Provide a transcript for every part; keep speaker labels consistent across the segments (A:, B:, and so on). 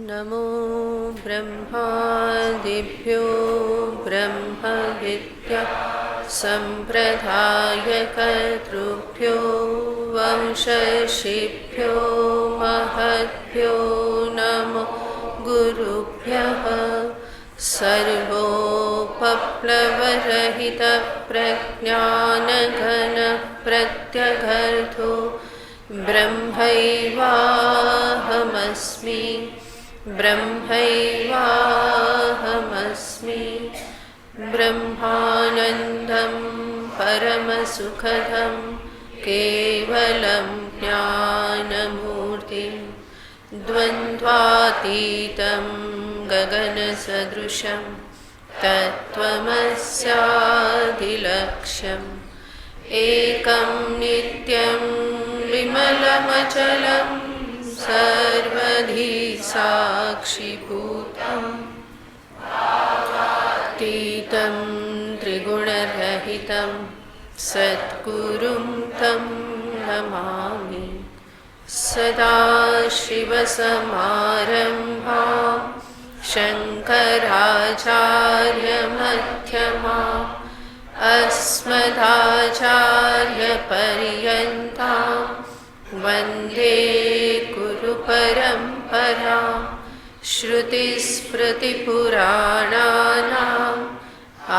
A: नमो ब्रह्मादिभ्यो ब्रह्मविद्या सम्प्रदायकर्तृभ्यो वंशर्षिभ्यो महद्भ्यो नमो गुरुभ्यः। सर्वोपप्लवरहितप्रज्ञानघनप्रत्यगर्थो ब्रह्मैवाहमस्मि ब्रह्मैवाहमस्मि। ब्रह्मानन्दं परमसुखदं केवलं ज्ञानमूर्तिं द्वन्द्वातीतं गगनसदृशं तत्त्वमस्यादिलक्ष्यम् एकं नित्यं विमलमचलं सर्वधी साक्षिभूतम् अतीतं त्रिगुणरहितं सद्गुरुं तं नमामि। सदाशिवसमारम्भां शङ्कराचार्यमध्यमाम् अस्मदाचार्यपर्यन्तां वन्दे गुरुपरम्परां। श्रुतिस्मृतिपुराणानाम्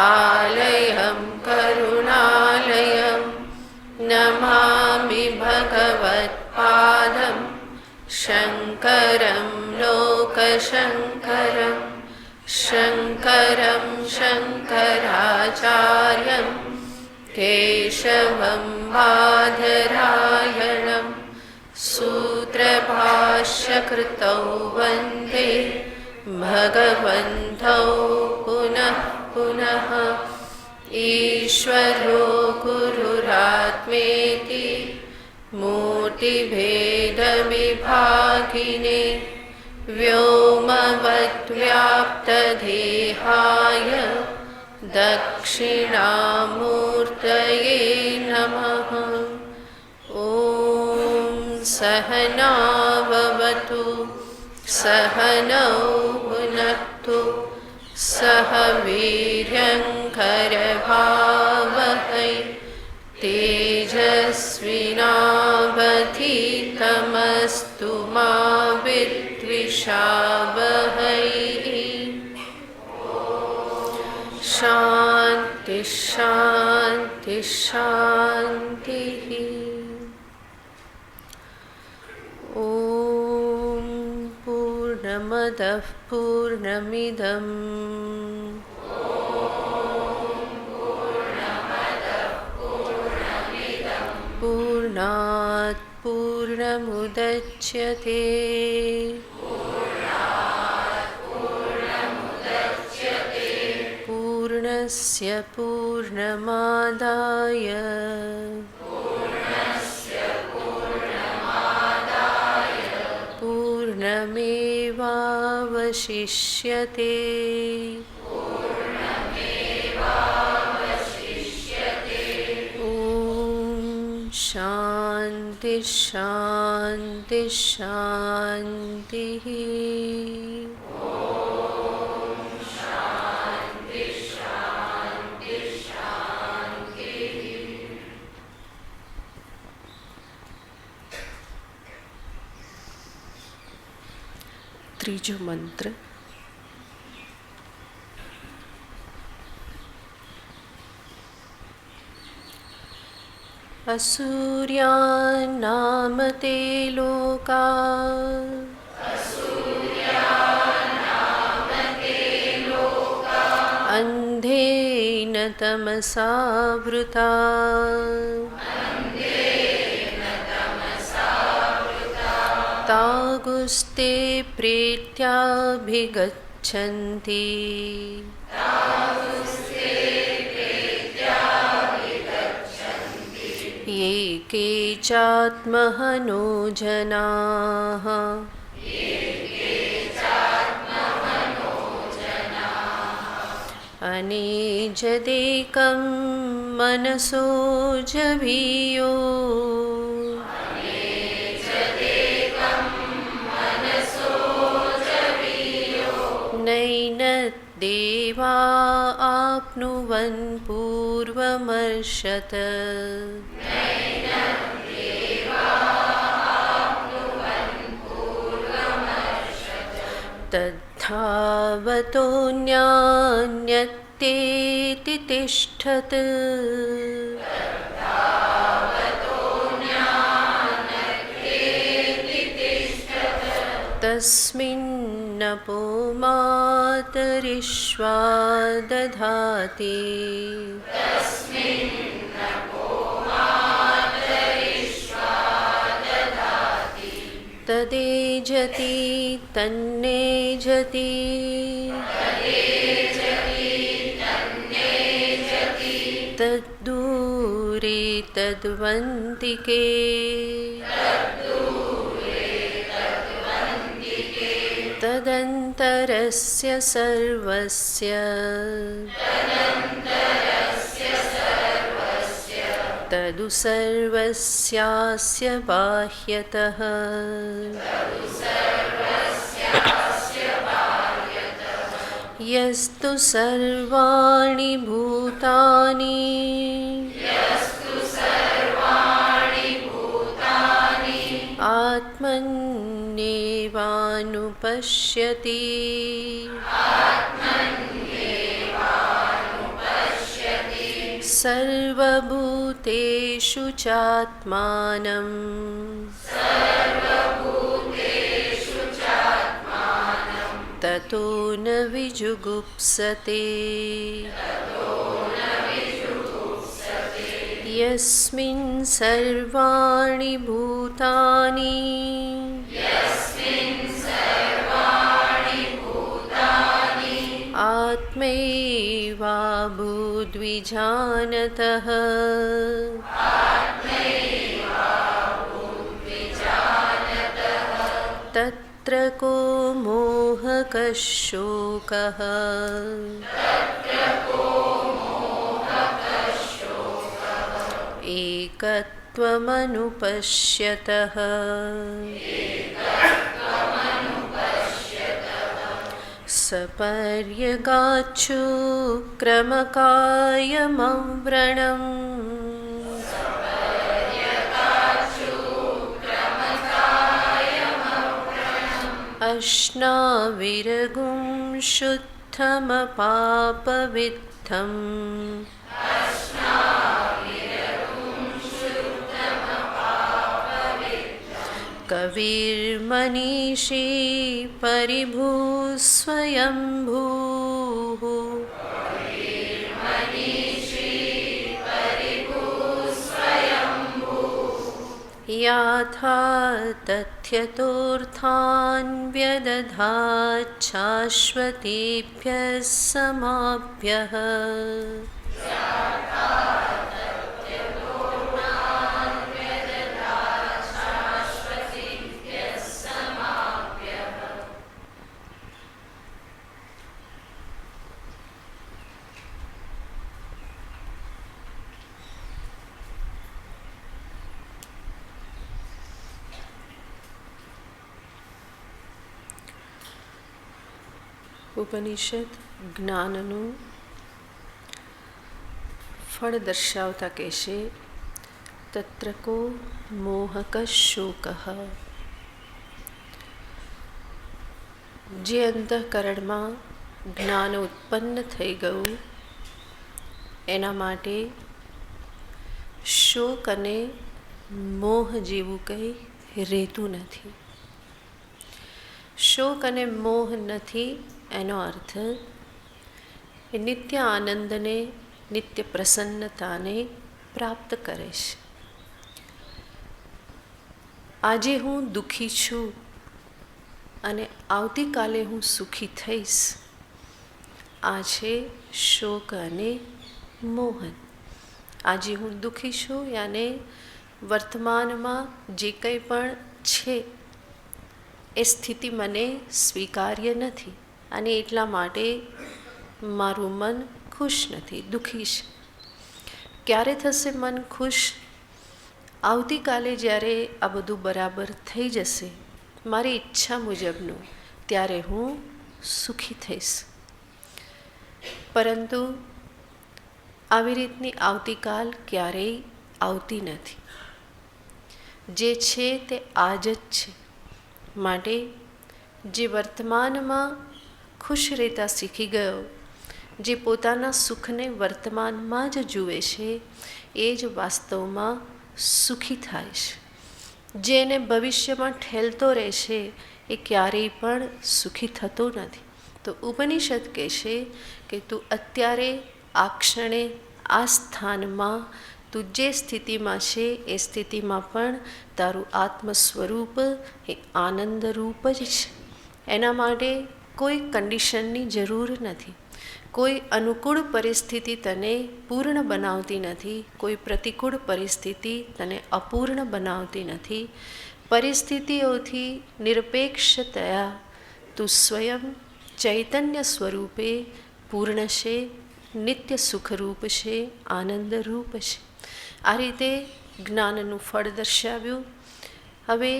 A: आलयं करुणालयं नमामि भगवत्पादं शङ्करं लोकशङ्करं। शङ्करं शङ्कराचार्यं केशवं बादरायणं सूत्रभाष्यकृतौ वन्दे भगवन्तौ पुनः पुनः। ईश्वरो गुरुरात्मेति मूर्तिभेदविभागिने व्योमवद्व्याप्तदेहाय दक्षिणामूर्तये नमः। ॐ सहना भवतु सहनौ भुनक्तु सह वीर्यङ्करभावहै तेजस्विनावधीतमस्तु मा विद्विषावहै। शान्ति शान्ति शान्तिः। ॐ पूर्णमदः पूर्णमिदं पूर्णात् पूर्णमुदच्यते पूर्णस्य पूर्णमादाय पूर्णमेवावशिष्यते। ॐ शान्ति शान्ति शान्तिः। त्रीजो मंत्र। असूर्यान्नामते लोका अन्धेन तमसा वृता तागुस्ते प्रीत्याभिगच्छन्ति ये केचात्महनो जनाः अनेजदेकं मनसो जभियो देवा आप्नुवन् पूर्वमर्षत् तद्धावतोऽन्यान्यत्तेति तिष्ठत् तस्मिन्नपो मातरिश्वा दधाति तदेजति तन्नेजति तद्दूरे तद्वन्तिके तदन्तरस्य सर्वस्य तदु सर्वस्यास्य बाह्यतः यस्तु सर्वाणि भूतानि आत्मन्येवानुपश्यति सर्वभूतेषु चात्मानं ततो न विजुगुप्सते यस्मिन् सर्वाणि भूतानि आत्मैवाभूद्विजानतः तत्र को मोहकः शोकः एकत्वमनुपश्यतः सपर्यगाच्छु क्रमकायमव्रणम् अश्नाविरगुं शुद्धमपापविद्धम् कविर्मनीषी परिभूः स्वयंभूः याथा तथ्यतोऽर्थान् व्यदधात् शाश्वतेभ्यः समाभ्यः ઉપનિષદ જ્ઞાનનું ફળ દર્શાવતા કહેશે તત્ર કો મોહક શોકઃ. જે અંતઃકરણમાં જ્ઞાન ઉત્પન્ન થઈ ગયું એના માટે શોક અને મોહ જેવું કંઈ રહેતું નથી. શોક અને મોહ નથી એનો અર્થ એ નિત્ય આનંદને નિત્ય પ્રસન્નતાને પ્રાપ્ત કરે છે. આજે હું દુઃખી છું અને આવતીકાલે હું સુખી થઈશ, આ છે શોક અને મોહન. આજે હું દુઃખી છું યાને વર્તમાનમાં જે કંઈ પણ છે એ સ્થિતિ મને સ્વીકાર્ય નથી અને એટલા માટે મારું મન ખુશ નથી, દુઃખી છે. ક્યારે થશે મન ખુશ? આવતીકાલે જ્યારે આ બધું બરાબર થઈ જશે મારી ઈચ્છા મુજબનું, ત્યારે હું સુખી થઈશ. પરંતુ આવી રીતની આવતીકાલ ક્યારેય આવતી નથી. જે છે તે આજ જ છે. માટે જે વર્તમાનમાં ખુશ રહેતા શીખી ગયો, જે પોતાના સુખને વર્તમાનમાં જ જુએ છે, એ જ વાસ્તવમાં સુખી થાય છે. જેને ભવિષ્યમાં ઠેલતો રહેશે એ ક્યારેય પણ સુખી થતો નથી. તો ઉપનિષદ કહેશે કે તું અત્યારે આ ક્ષણે આ સ્થાનમાં તું જે સ્થિતિમાં છે એ સ્થિતિમાં પણ તારું આત્મ સ્વરૂપ એ આનંદરૂપ જ છે. એના માટે કોઈ કન્ડિશનની જરૂર નથી. કોઈ અનુકૂળ પરિસ્થિતિ તને પૂર્ણ બનાવતી નથી. કોઈ પ્રતિકૂળ પરિસ્થિતિ તને અપૂર્ણ બનાવતી નથી. પરિસ્થિતિઓથી નિરપેક્ષતયા તું સ્વયં ચૈતન્ય સ્વરૂપે પૂર્ણ છે, નિત્ય સુખરૂપ છે, આનંદરૂપ છે. આ રીતે જ્ઞાનનું ફળ દર્શાવ્યું. હવે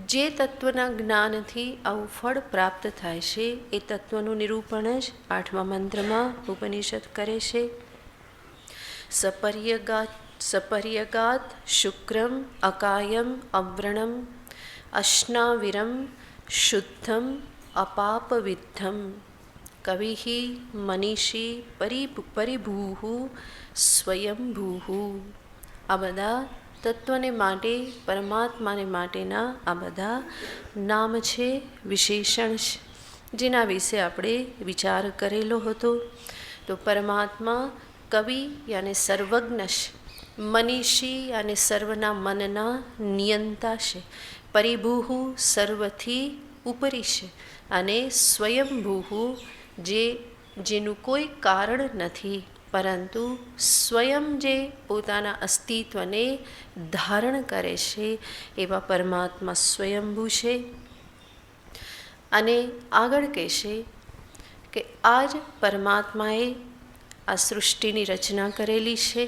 A: જે તત્વના જ્ઞાનથી આવું ફળ પ્રાપ્ત થાય છે એ તત્વનું નિરૂપણ જ 8મા મંત્રમાં ઉપનિષદ કરે છે. સપર્યગાત શુક્રમ અકાયમ અવ્રણમ અશ્નાવિરમ શુદ્ધમ અપાપવિદ્ધમ કવિ મનીષી પરિભૂ સ્વયંભૂ. આ બધા તત્વને માટે, પરમાત્માને માટેના આ બધા નામ છે, વિશેષણ છે, જેના વિશે આપણે વિચાર કરેલો હતો. તો પરમાત્મા કવિ યાને સર્વજ્ઞ છે, મનીષી યાને સર્વના મનના નિયંતા છે, પરિભૂ સર્વથી ઉપરી છે, અને સ્વયંભૂ જેનું કોઈ કારણ નથી, પરંતુ સ્વયં જે પોતાના અસ્તિત્વને ધારણ કરે છે એવા પરમાત્મા સ્વયંભૂ છે. અને આગળ કહેશે કે આ જ પરમાત્માએ આ સૃષ્ટિની રચના કરેલી છે.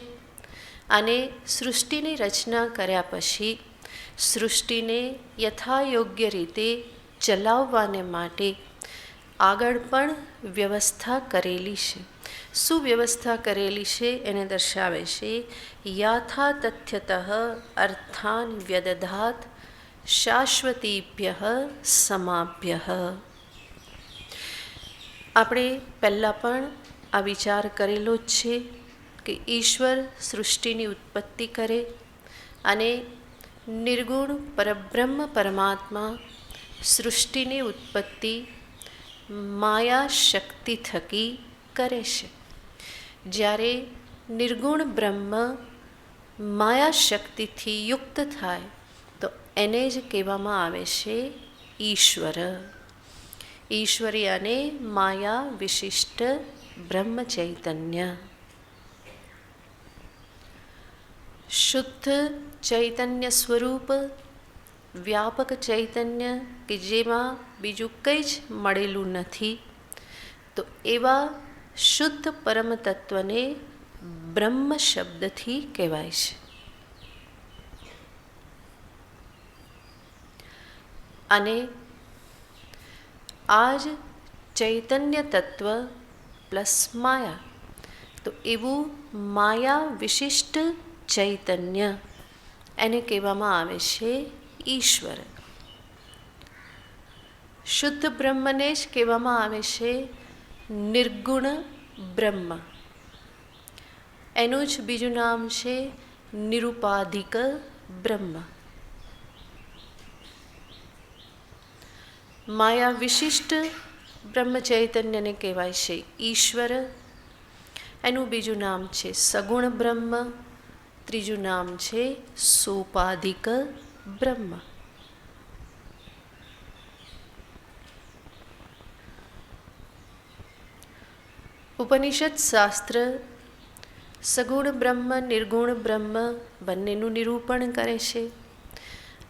A: અને સૃષ્ટિની રચના કર્યા પછી સૃષ્ટિને યથાયોગ્ય રીતે ચલાવવાને માટે આગળ પણ વ્યવસ્થા કરેલી છે. શું વ્યવસ્થા કરેલી છે એને દર્શાવે છે. યાથા તથ્યતઃ અર્થાન વ્યદધાત શાશ્વતીભ્ય સમાભ્ય. આપણે પહેલાં પણ આ વિચાર કરેલો જ છે કે ઈશ્વર સૃષ્ટિની ઉત્પત્તિ કરે અને નિર્ગુણ પરબ્રહ્મ પરમાત્મા સૃષ્ટિની ઉત્પત્તિ માયા શક્તિ થકી કરે છે. જ્યારે નિર્ગુણ બ્રહ્મ માયા શક્તિથી યુક્ત થાય તો એને જ કહેવામાં આવે છે ઈશ્વર. ઈશ્વરી અને માયા વિશિષ્ટ બ્રહ્મ ચૈતન્ય. શુદ્ધ ચૈતન્ય સ્વરૂપ, વ્યાપક ચૈતન્ય કે જેમાં બીજું કંઈ જ મળેલું નથી, તો એવા શુદ્ધ પરમ તત્વને બ્રહ્મ શબ્દથી કહેવાય છે. અને આ જ ચૈતન્ય તત્વ પ્લસ માયા, તો એવું માયા વિશિષ્ટ ચૈતન્ય એને કહેવામાં આવે છે ઈશ્વર. શુદ્ધ બ્રહ્મને જ કહેવામાં આવે છે નિર્ગુણ બ્રહ્મ. એનું જ બીજું નામ છે નિરુપાધિક બ્રહ્મ. માયા વિશિષ્ટ બ્રહ્મ ચૈતન્યને કહેવાય છે ઈશ્વર. એનું બીજું નામ છે સગુણ બ્રહ્મ. ત્રીજું નામ છે સોપાધિક બ્રહ્મ. ઉપનિષદ શાસ્ત્ર સગુણ બ્રહ્મ, નિર્ગુણ બ્રહ્મ બંનેનું નિરૂપણ કરે છે.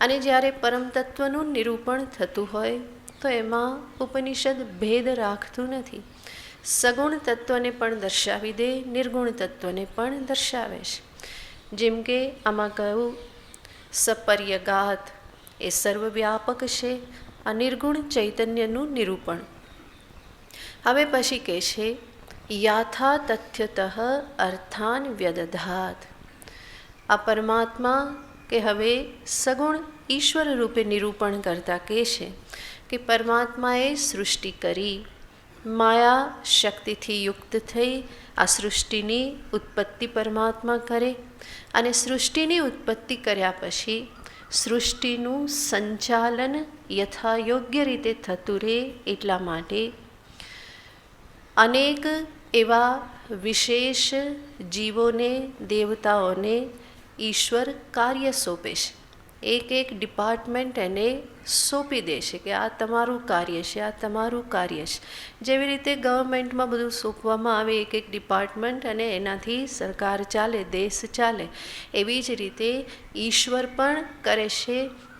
A: અને જ્યારે પરમ તત્વનું નિરૂપણ થતું હોય તો એમાં ઉપનિષદ ભેદ રાખતું નથી. સગુણ તત્વને પણ દર્શાવી દે, નિર્ગુણ તત્વને પણ દર્શાવે છે. જેમ કે આમાં કહ્યું સપર્યગાત એ સર્વવ્યાપક છે, આ નિર્ગુણ ચૈતન્યનું નિરૂપણ. હવે પછી કહે છે યાથા તથ્યતઃ અર્થાન વ્યદધાત. આ પરમાત્મા કે હવે સગુણ ઈશ્વર રૂપે નિરૂપણ કરતા કહે છે કે પરમાત્માએ સૃષ્ટિ કરી, માયા શક્તિથી યુક્ત થઈ આ સૃષ્ટિની ઉત્પત્તિ પરમાત્મા કરે, અને સૃષ્ટિની ઉત્પત્તિ કર્યા પછી સૃષ્ટિનું સંચાલન યથાયોગ્ય રીતે થતું રહે એટલા માટે અનેક એવા વિશેષ જીવોને, દેવતાઓને ઈશ્વર કાર્ય સોંપે છે. એક એક ડિપાર્ટમેન્ટ એને સોંપી દે છે કે આ તમારું કાર્ય છે, આ તમારું કાર્ય છે. જેવી રીતે ગવર્મેન્ટમાં બધું સોંપવામાં આવે એક એક ડિપાર્ટમેન્ટ, અને એનાથી સરકાર ચાલે, દેશ ચાલે, એવી જ રીતે ઈશ્વર પણ કરે છે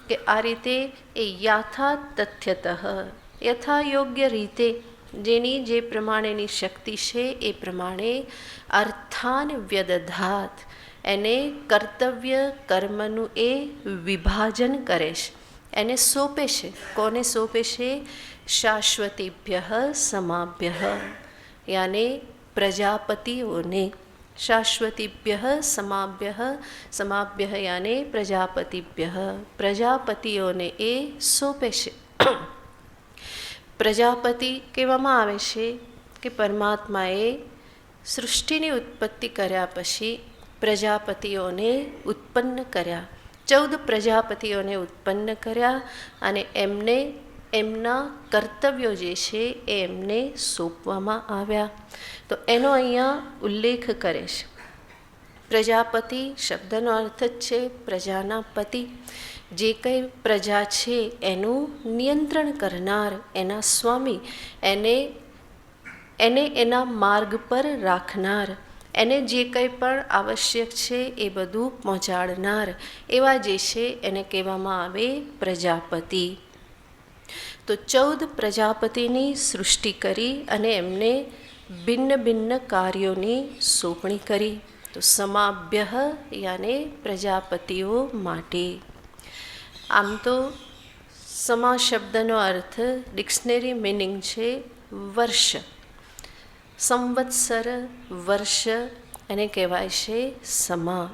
A: કે આ રીતે એ યાથા તથ્યતઃ યથાયોગ્ય રીતે જેની જે પ્રમાણેની શક્તિ છે એ પ્રમાણે અર્થાન વ્યદધાત એને કર્તવ્ય કર્મનું એ વિભાજન કરે છે, એને સોંપે છે. કોને સોંપે છે? શાશ્વતીભ્ય સમાભ્ય, યાને પ્રજાપતિઓને. શાશ્વતીભ્ય સમાભ્ય યાને પ્રજાપતિભ્ય, પ્રજાપતિઓને એ સોંપે છે. પ્રજાપતિ કહેવામાં આવે છે કે પરમાત્માએ સૃષ્ટિની ઉત્પત્તિ કર્યા પછી પ્રજાપતિઓને ઉત્પન્ન કર્યા. 14 પ્રજાપતિઓને ઉત્પન્ન કર્યા અને એમને એમના કર્તવ્યો જે છે એ એમને સોંપવામાં આવ્યા. તો એનો અહીંયા ઉલ્લેખ કરે છે. પ્રજાપતિ શબ્દનો અર્થ જ છે પ્રજાના પતિ. જે કંઈ પ્રજા છે એનું નિયંત્રણ કરનાર, એના સ્વામી, એને એના માર્ગ પર રાખનાર, એને જે કંઈ પણ આવશ્યક છે એ બધું પહોંચાડનાર, એવા જે છે એને કહેવામાં આવે પ્રજાપતિ. તો 14 પ્રજાપતિની સૃષ્ટિ કરી અને એમને ભિન્ન ભિન્ન કાર્યોની સોંપણી કરી. તો સમાભ્ય યાને પ્રજાપતિઓ માટે. આમ તો સમા શબ્દનો અર્થ ડિક્શનરી મિનિંગ છે વર્ષ. સંવત્સર, વર્ષ એને કહેવાય છે સમા.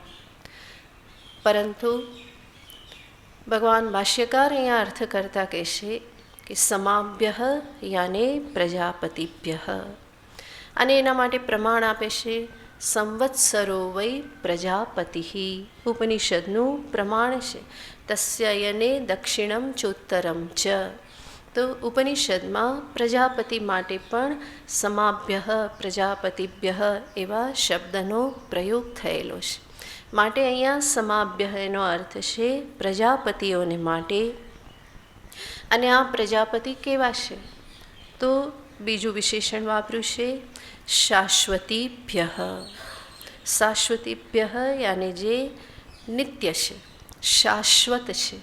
A: પરંતુ ભગવાન ભાષ્યકાર અહીંયા અર્થ કરતા કહેશે કે સમાભ્ય યાને પ્રજાપતિભ્ય. અને એના માટે પ્રમાણ આપે છે સંવત્સરો વૈ પ્રજાપતિ. ઉપનિષદનું પ્રમાણ છે. તસ્યયને દક્ષિણમ ચોત્તરમ ચ. તો ઉપનિષદમાં પ્રજાપતિ માટે પણ સમાભ્ય પ્રજાપતિભ્ય એવા શબ્દનો પ્રયોગ થયેલો છે. માટે અહીંયા સમાભ્ય એનો અર્થ છે પ્રજાપતિઓને માટે. અને આ પ્રજાપતિ કેવા છે? તો બીજું વિશેષણ વાપર્યું છે શાશ્વતીભ્ય. શાશ્વતીભ્ય યાને જે નિત્ય છે, શાશ્વત છે.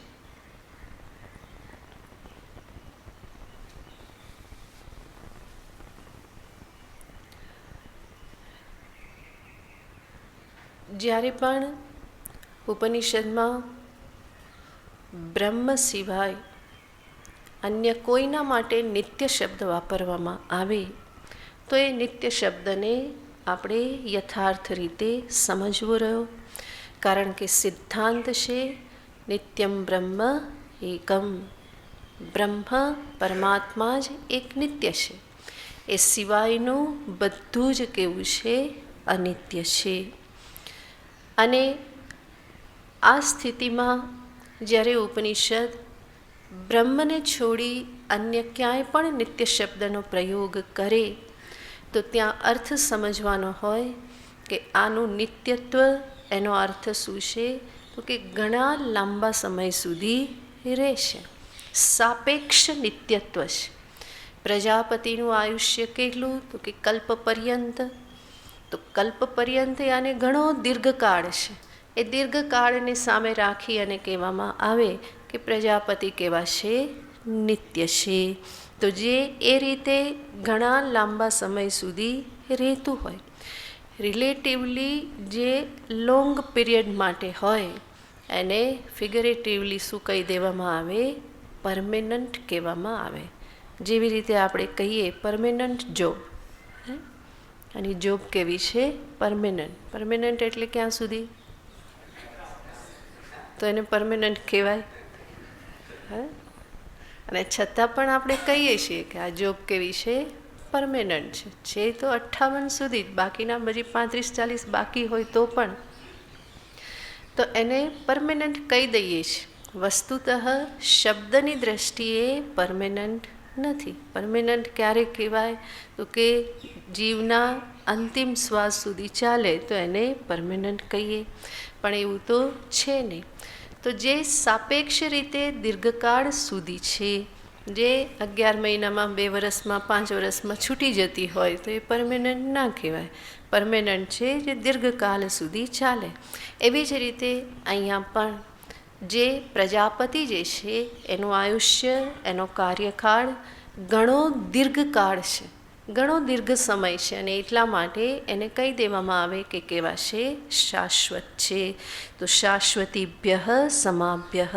A: જ્યારે પણ ઉપનિષદમાં બ્રહ્મ સિવાય અન્ય કોઈના માટે નિત્ય શબ્દ વાપરવામાં આવે તો એ નિત્ય શબ્દને આપણે યથાર્થ રીતે સમજવો રહ્યો. કારણ કે સિદ્ધાંત છે નિત્યમ બ્રહ્મ એકમ. બ્રહ્મ પરમાત્મા જ એક નિત્ય છે. એ સિવાયનું બધું જ કેવું છે? અનિત્ય છે. અને આ સ્થિતિમાં જ્યારે ઉપનિષદ બ્રહ્મને છોડી અન્ય ક્યાંય પણ નિત્ય શબ્દનો પ્રયોગ કરે તો ત્યાં અર્થ સમજવાનો હોય કે આનું નિત્યત્વ, એનો અર્થ શું છે? તો કે ઘણા લાંબા સમય સુધી રહેશે. સાપેક્ષ નિત્યત્વ છે. પ્રજાપતિનું આયુષ્ય કેટલું? તો કે કલ્પ પર્યંત. તો કલ્પ પર્યંત યાને ઘણો દીર્ઘકાળ છે. એ દીર્ઘકાળને સામે રાખી અને કહેવામાં આવે કે પ્રજાપતિ કેવા છે? નિત્ય છે. તો જે એ રીતે ઘણા લાંબા સમય સુધી રહેતું હોય, રિલેટિવલી જે લોંગ પીરિયડ માટે હોય, એને ફિગરેટિવલી શું કહી દેવામાં આવે? પરમેનન્ટ કહેવામાં આવે. જેવી રીતે આપણે કહીએ પરમેનન્ટ જોબ. અને જોબ કેવી છે? પરમેનન્ટ. પરમેનન્ટ એટલે ક્યાં સુધી? તો એને પરમેનન્ટ કહેવાય. હા, અને છતાં પણ આપણે કહીએ છીએ કે આ જોબ કેવી છે? પરમેનન્ટ છે તો 58 સુધી જ, બાકીના બધી 35-40 બાકી હોય તો પણ તો એને પરમેનન્ટ કહી દઈએ છીએ. વસ્તુતઃ શબ્દની દ્રષ્ટિએ પરમેનન્ટ નથી. પરમેનન્ટ ક્યારે કહેવાય? તો કે જીવના અંતિમ શ્વાસ સુધી ચાલે તો એને પરમેનન્ટ કહીએ, પણ એવું તો છે નહીં. તો જે સાપેક્ષ રીતે દીર્ઘકાળ સુધી છે, જે 11 મહિનામાં, 2 વર્ષમાં, 5 વર્ષમાં છૂટી જતી હોય તો એ પરમેનન્ટ ના કહેવાય. પરમેનન્ટ છે જે દીર્ઘકાળ સુધી ચાલે. એવી જ રીતે અહીંયા પણ જે પ્રજાપતિ જે છે એનું આયુષ્ય, એનો કાર્યકાળ ઘણો દીર્ઘકાળ છે, ઘણો દીર્ઘ સમય છે, અને એટલા માટે એને કહી દેવામાં આવે કે કેવા છે? શાશ્વત છે. તો શાશ્વતીભ્ય સમાભ્ય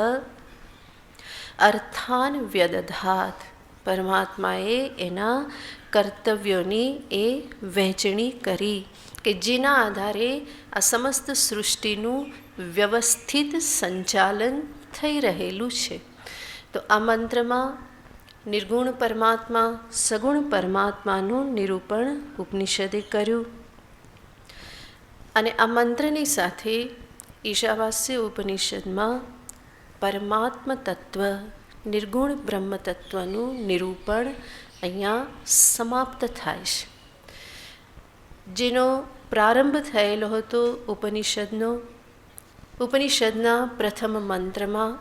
A: અર્થાન વ્યદધાત. પરમાત્માએ એના કર્તવ્યોની એ વહેંચણી કરી કે જેના આધારે આ સમસ્ત સૃષ્ટિનું વ્યવસ્થિત સંચાલન થઈ રહેલું છે. તો આ મંત્રમાં નિર્ગુણ પરમાત્મા, સગુણ પરમાત્માનું નિરૂપણ ઉપનિષદે કર્યું. અને આ મંત્રની સાથે ઈશાવાસ્ય ઉપનિષદમાં પરમાત્મ તત્વ, નિર્ગુણ બ્રહ્મ તત્વનું નિરૂપણ અહીંયા સમાપ્ત થાય છે. જેનો પ્રારંભ થયેલો હતો ઉપનિષદના પ્રથમ મંત્રમાં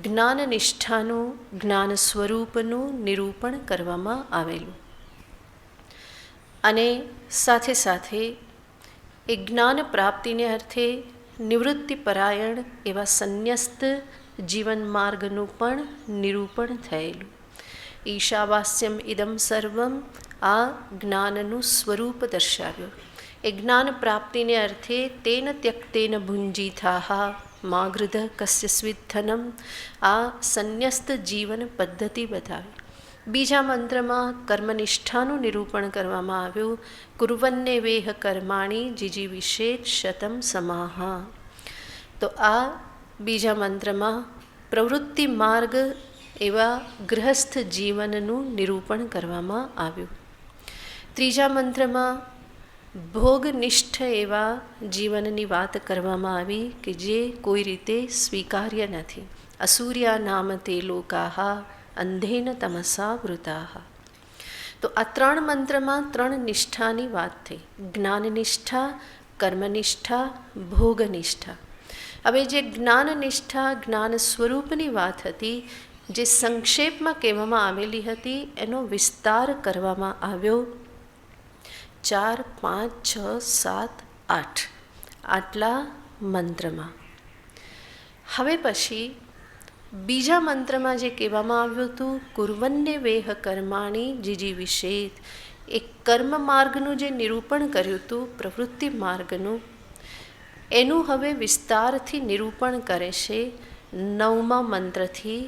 A: જ્ઞાનનિષ્ઠાનું, જ્ઞાન સ્વરૂપનું નિરૂપણ કરવામાં આવેલું. અને સાથે સાથે એ જ્ઞાન પ્રાપ્તિને અર્થે નિવૃત્તિપરાયણ એવા સંન્યસ્ત જીવન માર્ગનું પણ નિરૂપણ થયેલું. ઈશાવાસ્યમ ઇદમ સર્વમ, આ જ્ઞાનનું સ્વરૂપ દર્શાવ્યું. એ જ્ઞાન પ્રાપ્તિને અર્થે તેન ત્યક્તેન ભુંજીથાહ મા ગૃધ કસ્ય સ્વિદ્ધનમ, આ સંન્યસ્ત જીવન પદ્ધતિ બતાવી. બીજા મંત્રમાં કર્મનિષ્ઠાનું નિરૂપણ કરવામાં આવ્યું. કુર્વન્ને વેહ કર્માણી જીજીવિષેદ શતમ સમાહ. તો આ બીજા મંત્રમાં પ્રવૃત્તિ માર્ગ એવા ગૃહસ્થ જીવનનું નિરૂપણ કરવામાં આવ્યું. ત્રીજા મંત્રમાં ભોગનિષ્ઠ એવા જીવનની વાત કરવામાં આવી કે જે કોઈ રીતે સ્વીકાર્ય નથી. અસૂર્યા નામ તે લોકાહ અંધેન તમસા વૃતાહ. તો આ 3 મંત્રમાં 3 નિષ્ઠાની વાત થઈ. જ્ઞાનનિષ્ઠા, કર્મનિષ્ઠા, ભોગનિષ્ઠા. હવે જે જ્ઞાનનિષ્ઠા, જ્ઞાન સ્વરૂપની વાત હતી, જે સંક્ષેપમાં કહેવામાં આવેલી હતી, એનો વિસ્તાર કરવામાં આવ્યો 4, 5, 6, 7, 8 આટલા મંત્રમાં. હવે પછી બીજા મંત્રમાં જે કહેવામાં આવ્યું હતું, કુર્વન્ને વેહ કર્માણી જીજીવિષેદ, એ કર્મ માર્ગનું જે નિરૂપણ કર્યું હતું, પ્રવૃત્તિ માર્ગનું, એનું હવે વિસ્તારથી નિરૂપણ કરે છે 9મા મંત્રથી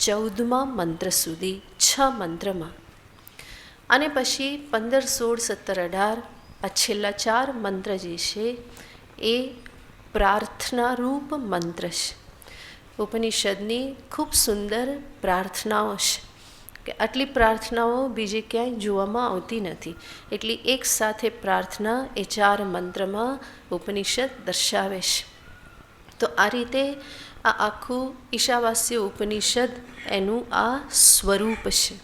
A: 14મા મંત્ર સુધી, 6 મંત્રમાં. અને પછી 15, 16, 17, 18 આ છેલ્લા 4 મંત્ર જે છે એ પ્રાર્થનારૂપ મંત્ર છે. ઉપનિષદની ખૂબ સુંદર પ્રાર્થનાઓ છે કે આટલી પ્રાર્થનાઓ બીજે ક્યાંય જોવામાં આવતી નથી. એટલી એક સાથે પ્રાર્થના એ 4 મંત્રમાં ઉપનિષદ દર્શાવે છે. તો આ રીતે આ આખું ઈશાવાસ્ય ઉપનિષદ એનું આ સ્વરૂપ છે.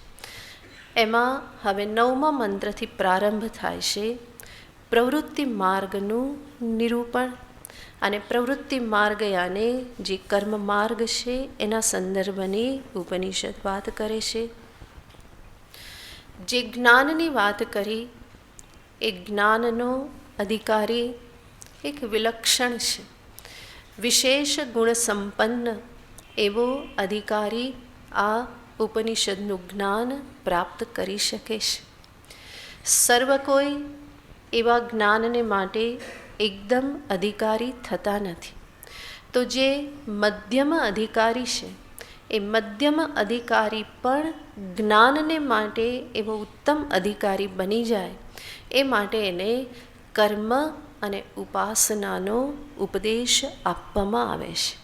A: એમાં હવે 9મા મંત્રથી પ્રારંભ થાય છે પ્રવૃત્તિ માર્ગનું નિરૂપણ. અને પ્રવૃત્તિ માર્ગ યાને જે કર્મ માર્ગ છે એના સંદર્ભની ઉપનિષદ વાત કરે છે. જે જ્ઞાનની વાત કરી એ જ્ઞાનનો અધિકારી એક વિલક્ષણ છે, વિશેષ ગુણ સંપન્ન એવો અધિકારી આ ઉપનિષદનું જ્ઞાન પ્રાપ્ત કરી શકે છે. સર્વ કોઈ એવા જ્ઞાનને માટે એકદમ અધિકારી થતા નથી. તો જે મધ્યમ અધિકારી છે એ મધ્યમ અધિકારી પણ જ્ઞાનને માટે એવો ઉત્તમ અધિકારી બની જાય એ માટે એને કર્મ અને ઉપાસનાનો ઉપદેશ આપવામાં આવે છે.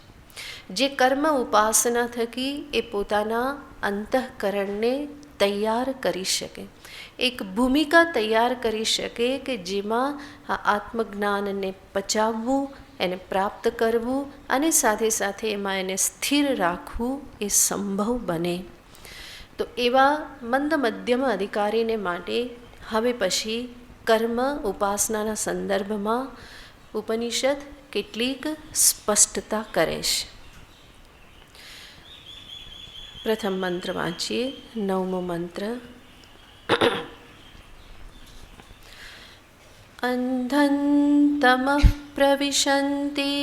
A: જે કર્મ ઉપાસના થકી એ પોતાના અંતઃકરણને તૈયાર કરી શકે, એક ભૂમિકા તૈયાર કરી શકે કે જેમાં આ આત્મજ્ઞાનને પચાવવું, એને પ્રાપ્ત કરવું અને સાથે સાથે એમાં એને સ્થિર રાખવું એ સંભવ બને. તો એવા મંદ મધ્યમ અધિકારીને માટે હવે પછી કર્મ ઉપાસનાના સંદર્ભમાં ઉપનિષદ કેટલીક સ્પષ્ટતા કરે છે. પ્રથમ મંત્ર વાંચીએ, 9મો મંત્ર. અંધં તમઃ પ્રવિશન્તિ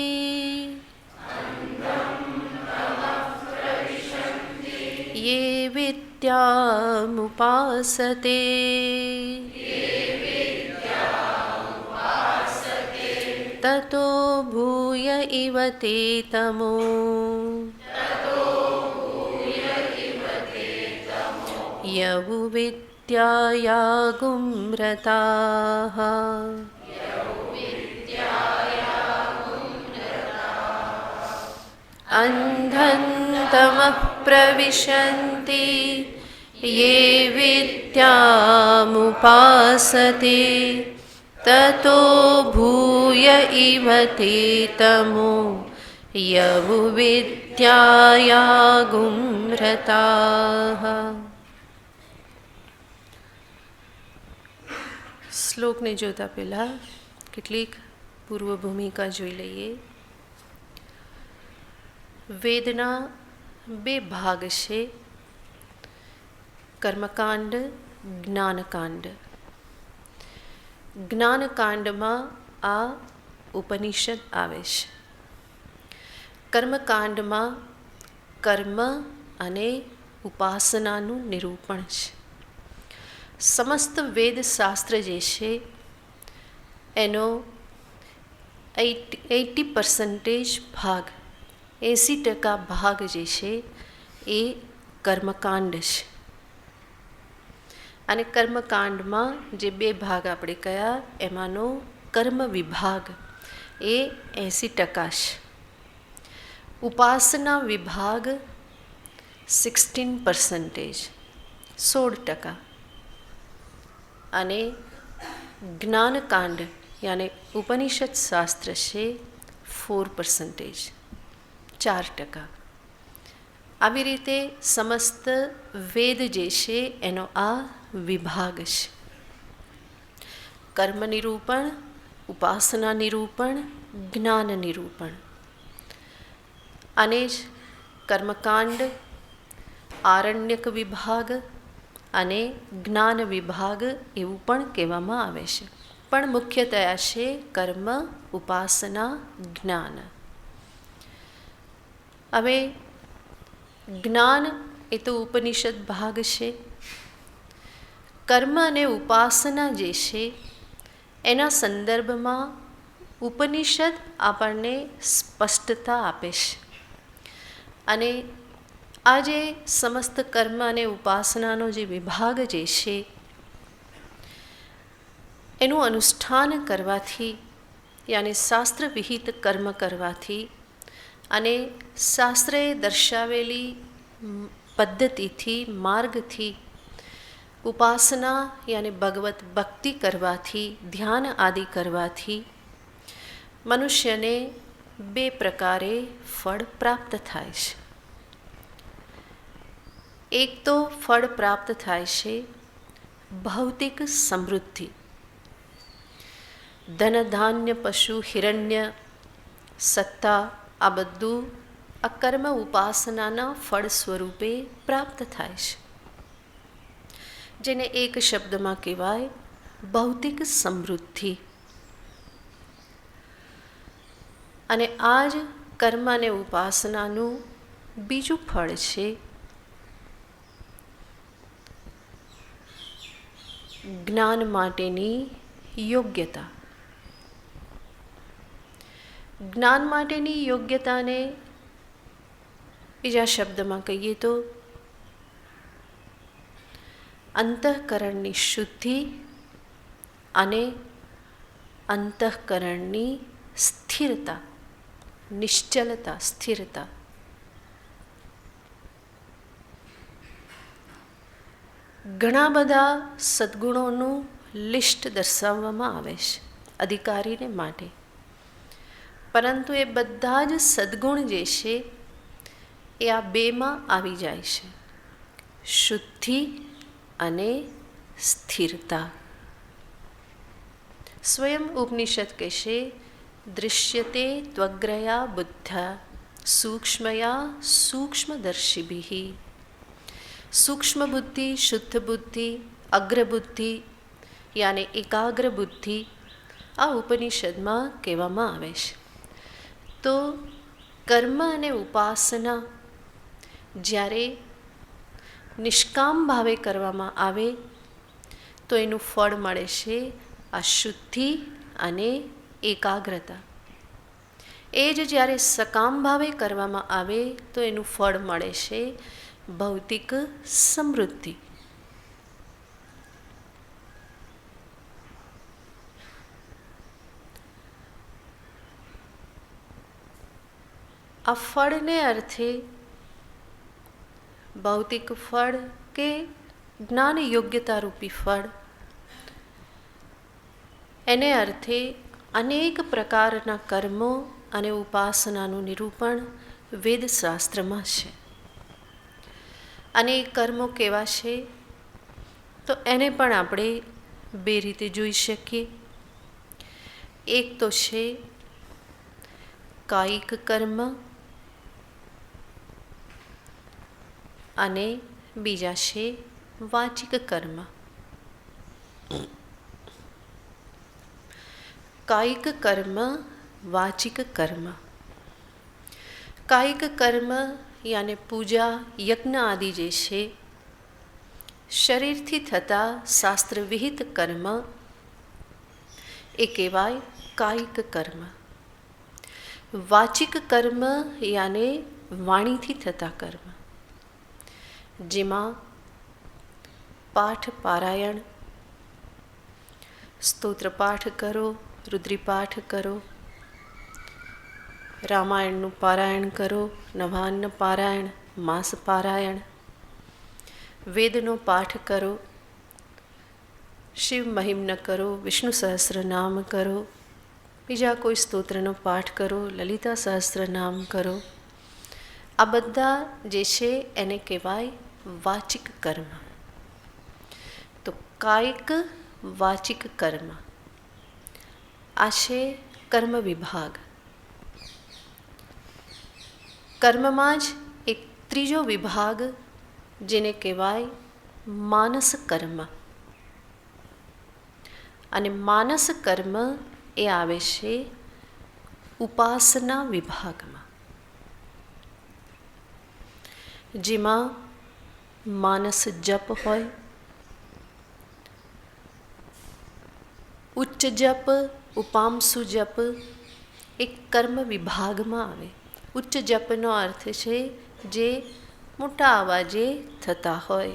A: યે વિદ્યામુપાસતે તતો ભૂય ઇવ તે તમો યૌ વિદ્યાયા ગુમ્રતાઃ. અંધં તમઃ પ્રવિશન્તિ યે વિદ્યામુપાસતે તતો ભૂય ઇવ તે તમો યૌ વિદ્યાયા ગુમ્રતાઃ. શ્લોકને જોતા પહેલાં કેટલીક પૂર્વ ભૂમિકા જોઈ લઈએ. વેદના બે ભાગ છે, કર્મકાંડ, જ્ઞાનકાંડ. જ્ઞાનકાંડમાં આ ઉપનિષદ આવે છે. કર્મકાંડમાં કર્મ અને ઉપાસનાનું નિરૂપણ છે. સમસ્ત વેદશાસ્ત્ર જે છે એનો 80% ભાગ, 80% ભાગ જે છે એ કર્મકાંડ છે. અને કર્મકાંડમાં જે બે ભાગ આપણે કયા એમાંનો કર્મ વિભાગ એ 80% છે. ઉપાસના વિભાગ 16%, 16%. અને જ્ઞાનકાંડ યાને ઉપનિષદ શાસ્ત્ર છે 4%, 4%. આવી રીતે સમસ્ત વેદ જે છે એનો આ વિભાગ છે. કર્મ નિરૂપણ, ઉપાસના નિરૂપણ, જ્ઞાન નિરૂપણ. અને જ કર્મકાંડ, આરણ્યક વિભાગ અને જ્ઞાન વિભાગ એવું પણ કહેવામાં આવે છે. પણ મુખ્યતયા છે કર્મ, ઉપાસના, જ્ઞાન. હવે જ્ઞાન એ તો ઉપનિષદ ભાગ છે. કર્મ અને ઉપાસના જે છે એના સંદર્ભમાં ઉપનિષદ આપણને સ્પષ્ટતા આપે છે. અને આ જે સમસ્ત કર્મ અને ઉપાસનાનો જે વિભાગ જે છે એનું અનુષ્ઠાન કરવાથી, યાની શાસ્ત્ર વિહિત કર્મ કરવાથી અને શાસ્ત્રએ દર્શાવેલી પદ્ધતિથી, માર્ગથી ઉપાસના યાની ભગવત ભક્તિ કરવાથી, ધ્યાન આદિ કરવાથી મનુષ્યને બે પ્રકારે ફળ પ્રાપ્ત થાય છે. એક તો ફળ પ્રાપ્ત થાય છે ભૌતિક સમૃદ્ધિ. ધન, ધાન્ય, પશુ, હિરણ્ય, સત્તા, આ બધું આ કર્મ ઉપાસનાના ફળ સ્વરૂપે પ્રાપ્ત થાય છે. જેને એક શબ્દમાં કહેવાય ભૌતિક સમૃદ્ધિ. અને આ જ કર્મ અને ઉપાસનાનું બીજું ફળ છે જ્ઞાન માટેની યોગ્યતા. જ્ઞાન માટેની યોગ્યતાને બીજા શબ્દમાં કહીએ તો અંતઃકરણની શુદ્ધિ અને અંતઃકરણની સ્થિરતા, નિશ્ચલતા, સ્થિરતા. ઘણા બધા સદ્ગુણોનું લિસ્ટ દર્શાવવામાં આવે છે અધિકારીને માટે, પરંતુ એ બધા જ સદ્ગુણ જે છે એ આ બેમાં આવી જાય છે, શુદ્ધિ અને સ્થિરતા. સ્વયં ઉપનિષદ કહેશે, દૃશ્યતે ત્વગ્રયા બુદ્ધ્યા સૂક્ષ્મયા સૂક્ષ્મદર્શિભિ. સૂક્ષ્મ બુદ્ધિ, શુદ્ધ બુદ્ધિ, અગ્રબુદ્ધિ યાને એકાગ્ર બુદ્ધિ આ ઉપનિષદમાં કહેવામાં આવે છે. તો કર્મ અને ઉપાસના જ્યારે નિષ્કામ ભાવે કરવામાં આવે તો એનું ફળ મળે છે આ શુદ્ધિ અને એકાગ્રતા. એ જ જ્યારે સકામ ભાવે કરવામાં આવે તો એનું ફળ મળે છે ભૌતિક સમૃદ્ધિ. આ ફળને અર્થે ભૌતિક ફળ કે જ્ઞાન યોગ્યતા રૂપી ફળ, એને અર્થે અનેક પ્રકારના કર્મો અને ઉપાસનાનું નિરૂપણ વેદશાસ્ત્રમાં છે. અને એ કર્મો કેવા છે તો એને પણ આપણે બે રીતે જોઈ શકીએ. એક તો છે કાયિક કર્મ અને બીજા છે વાચિક કર્મ. કાયિક કર્મ, વાચિક કર્મ. કાયિક કર્મ યાને પૂજા, યજ્ઞ આદિ જે છે, શરીરથી થતા શાસ્ત્ર વિહિત કર્મ એ કહેવાય કાયિક કર્મ. વાચિક કર્મ યાને વાણીથી થતા કર્મ, જેમાં પાઠ પારાયણ, સ્તોત્ર પાઠ કરો, રુદ્રીપાઠ કરો, રામાયણનું પારાયણ કરો, નવાન્ન પારાયણ, માસ પારાયણ, વેદનો પાઠ કરો, શિવ મહિમ્ન કરો, વિષ્ણુ સહસ્રનામ કરો, બીજા કોઈ સ્તોત્રનો પાઠ કરો, લલિતા સહસ્રનામ કરો. આ બધા જે છે એને કહેવાય વાચિક કર્મ. તો કાયિક, વાચિક કર્મ આ છે કર્મ વિભાગ. કર્મમાં જ એક ત્રીજો વિભાગ જેને કહેવાય માનસ કર્મ. અને માનસ કર્મ એ આવે છે ઉપાસના વિભાગમાં, જેમાં માનસ જપ હોય, ઉચ્ચ જપ, ઉપાંશુ જપ એક કર્મ વિભાગમાં આવે. ઉચ્ચ જપનો અર્થ છે જે મોટા અવાજે થતા હોય,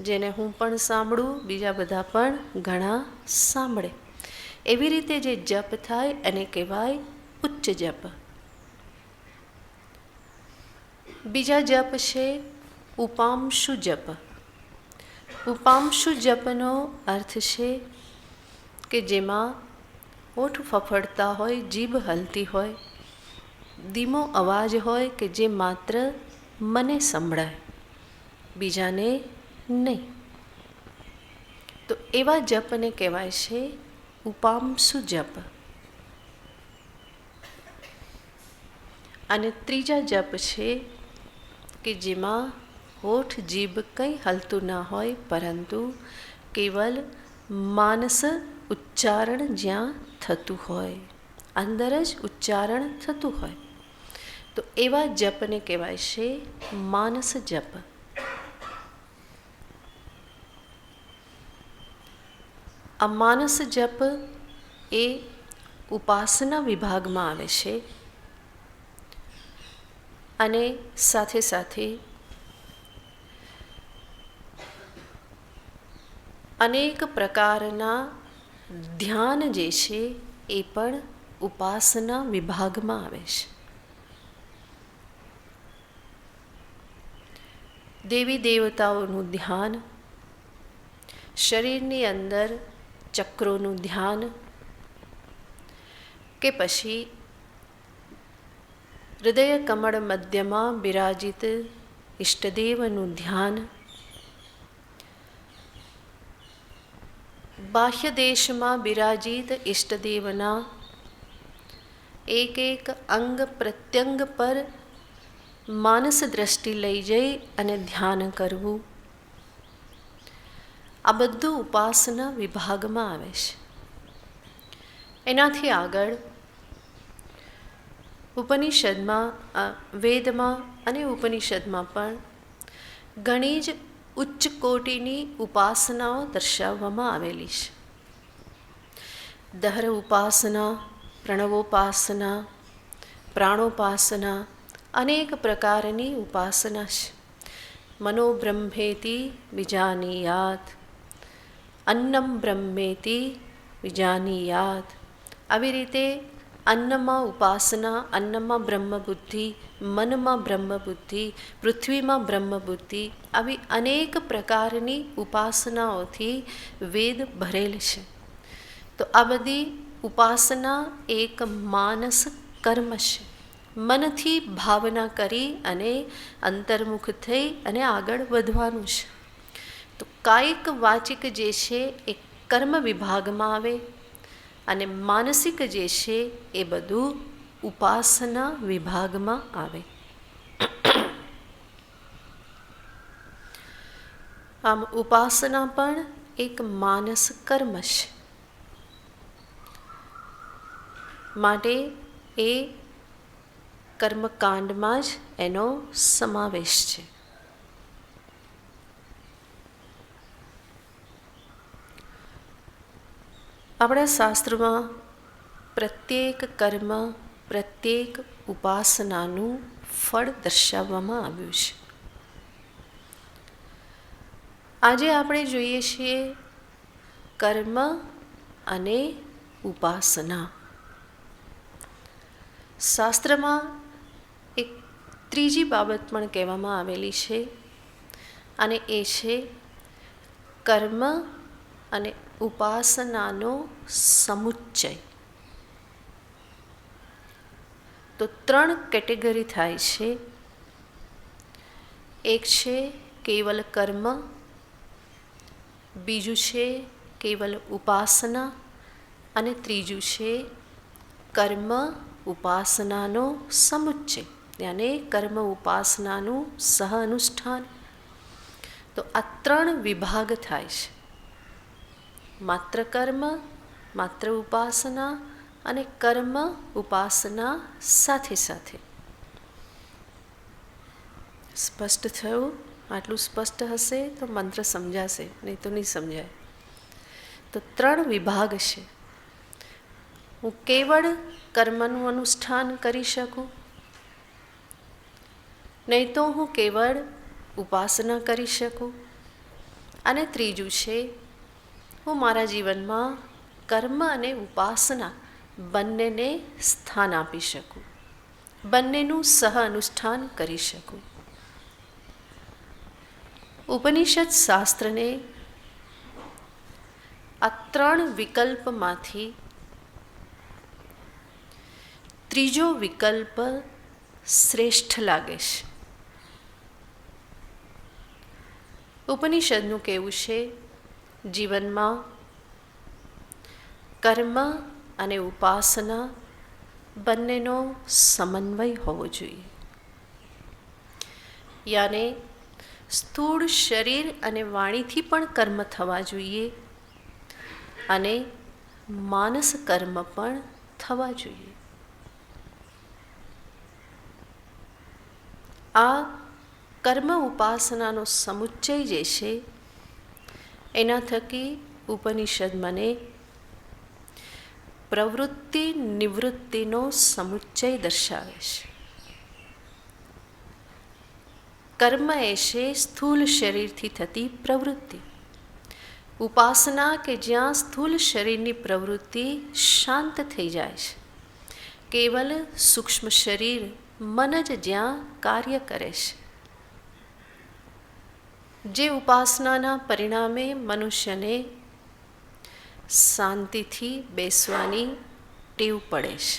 A: જેને હું પણ સાંભળું, બીજા બધા પણ ઘણા સાંભળે, એવી રીતે જે જપ થાય એને કહેવાય ઉચ્ચ જપ. બીજા જપ છે ઉપાંશુ જપ. ઉપાંશુ જપનો અર્થ છે કે જેમાં હોઠ ફફડતા હોય, જીભ હલતી હોય, ધીમો અવાજ હોય કે જે માત્ર મને સંભળાય, બીજાને નહીં. તો એવા જપને કહેવાય છે ઉપાંશુ જપ. અને ત્રીજા જપ છે કે જેમાં હોઠ જીભ કંઈ હલતું ના હોય, પરંતુ કેવલ માનસ ઉચ્ચારણ જ્યાં થતું હોય, અંદર જ ઉચ્ચારણ થતું હોય, તો એવા જપને કહેવાય છે માનસ જપ. આ માનસ જપ એ ઉપાસના વિભાગમાં આવે છે. અને સાથે સાથે અનેક પ્રકારના ધ્યાન જે છે એ પણ ઉપાસના વિભાગમાં આવે છે. દેવી દેવતાઓનું ધ્યાન, શરીરની અંદર ચક્રોનું ધ્યાન, કે પછી હૃદય કમળ મધ્યમાં બિરાજિત ઈષ્ટદેવનું ધ્યાન, બાહ્ય દેશમાં બિરાજિત ઈષ્ટદેવના એક એક અંગ પ્રત્યંગ પર માનસ દ્રષ્ટિ લઈ જઈ અને ધ્યાન કરવું, આ બધું ઉપાસના વિભાગમાં આવે છે. એનાથી આગળ ઉપનિષદમાં, વેદમાં અને ઉપનિષદમાં પણ ઘણી જ ઉચ્ચ કોટીની ઉપાસનાઓ દર્શાવવામાં આવેલી છે. દહર ઉપાસના, પ્રણવોપાસના, પ્રાણોપાસના, અનેક પ્રકારની ઉપાસના છે. મનોબ્રહ્મેતિ વિજાનીયાત, અન્નમ બ્રહ્મેતિ વિજાનીયાત. આવી રીતે અન્નમાં ઉપાસના, અન્નમાં બ્રહ્મબુદ્ધિ, મનમાં બ્રહ્મબુદ્ધિ, પૃથ્વીમાં બ્રહ્મબુદ્ધિ, આવી અનેક પ્રકારની ઉપાસનાઓથી વેદ ભરેલ છે. તો આ બધી ઉપાસના એક માનસ કર્મ છે. મનથી ભાવના કરી અને અંતર્મુખ થઈ અને આગળ વધવાનું છે. તો કાયિક વાચિક જે છે એ કર્મ વિભાગમાં આવે અને માનસિક જે છે એ બધું ઉપાસના વિભાગમાં આવે. આમ ઉપાસના પણ એક માનસ કર્મ છે. માટે એ કર્મકાંડમાં જ એનો સમાવેશ છે. આપણા શાસ્ત્રમાં પ્રત્યેક કર્મ, પ્રત્યેક ઉપાસનાનું ફળ દર્શાવવામાં આવ્યું છે. આજે આપણે જોઈએ છીએ કર્મ અને ઉપાસના. શાસ્ત્રમાં એક ત્રીજી બાબત પણ કહેવામાં આવેલી છે અને એ છે કર્મ અને ઉપાસનાનો સમુચ્ચય. તો 3 કેટેગરી થાય છે. એક છે કેવલ કર્મ, બીજું છે કેવલ ઉપાસના અને ત્રીજું છે કર્મ ઉપાસનાનો સમુચ્ચય, યાને કર્મ ઉપાસનાનું સહ અનુષ્ઠાન. તો આ 3 વિભાગ થાય છે. માત્ર કર્મ, માત્ર ઉપાસના અને કર્મ ઉપાસના સાથે સાથે. સ્પષ્ટ થયું? આટલું સ્પષ્ટ હશે તો મંત્ર સમજાશે, નહીં તો નહીં સમજાય. તો 3 વિભાગ છે. હું કેવળ કર્મનું અનુષ્ઠાન કરી શકું, નહીં તો હું કેવળ ઉપાસના કરી શકું, અને ત્રીજું છે હું મારા જીવનમાં કર્મ અને ઉપાસના બંનેને સ્થાન આપી શકું, બંનેનું સહ અનુષ્ઠાન કરી શકું. ઉપનિષદ શાસ્ત્રને આ 3 વિકલ્પમાંથી ત્રીજો વિકલ્પ શ્રેષ્ઠ લાગે છે. ઉપનિષદનું કહેવું છે જીવનમાં કર્મ અને ઉપાસના બંનેનો સમન્વય હોવો જોઈએ. યાને સ્થૂળ શરીર અને વાણીથી પણ કર્મ થવા જોઈએ અને માનસ કર્મ પણ થવા જોઈએ. આ કર્મ ઉપાસનાનો સમુચ્ચય જે છે એના થકી ઉપનિષદ મને પ્રવૃત્તિ નિવૃત્તિનો સમુચ્ચય દર્શાવે છે. કર્મ એ છે સ્થૂલ શરીરથી થતી પ્રવૃત્તિ. ઉપાસના કે જ્યાં સ્થૂલ શરીરની પ્રવૃત્તિ શાંત થઈ જાય છે, કેવલ સૂક્ષ્મ શરીર મન જ જ્યાં કાર્ય કરે છે. જે ઉપાસનાના પરિણામે મનુષ્યને શાંતિથી બેસવાની ટેવ પડે છે,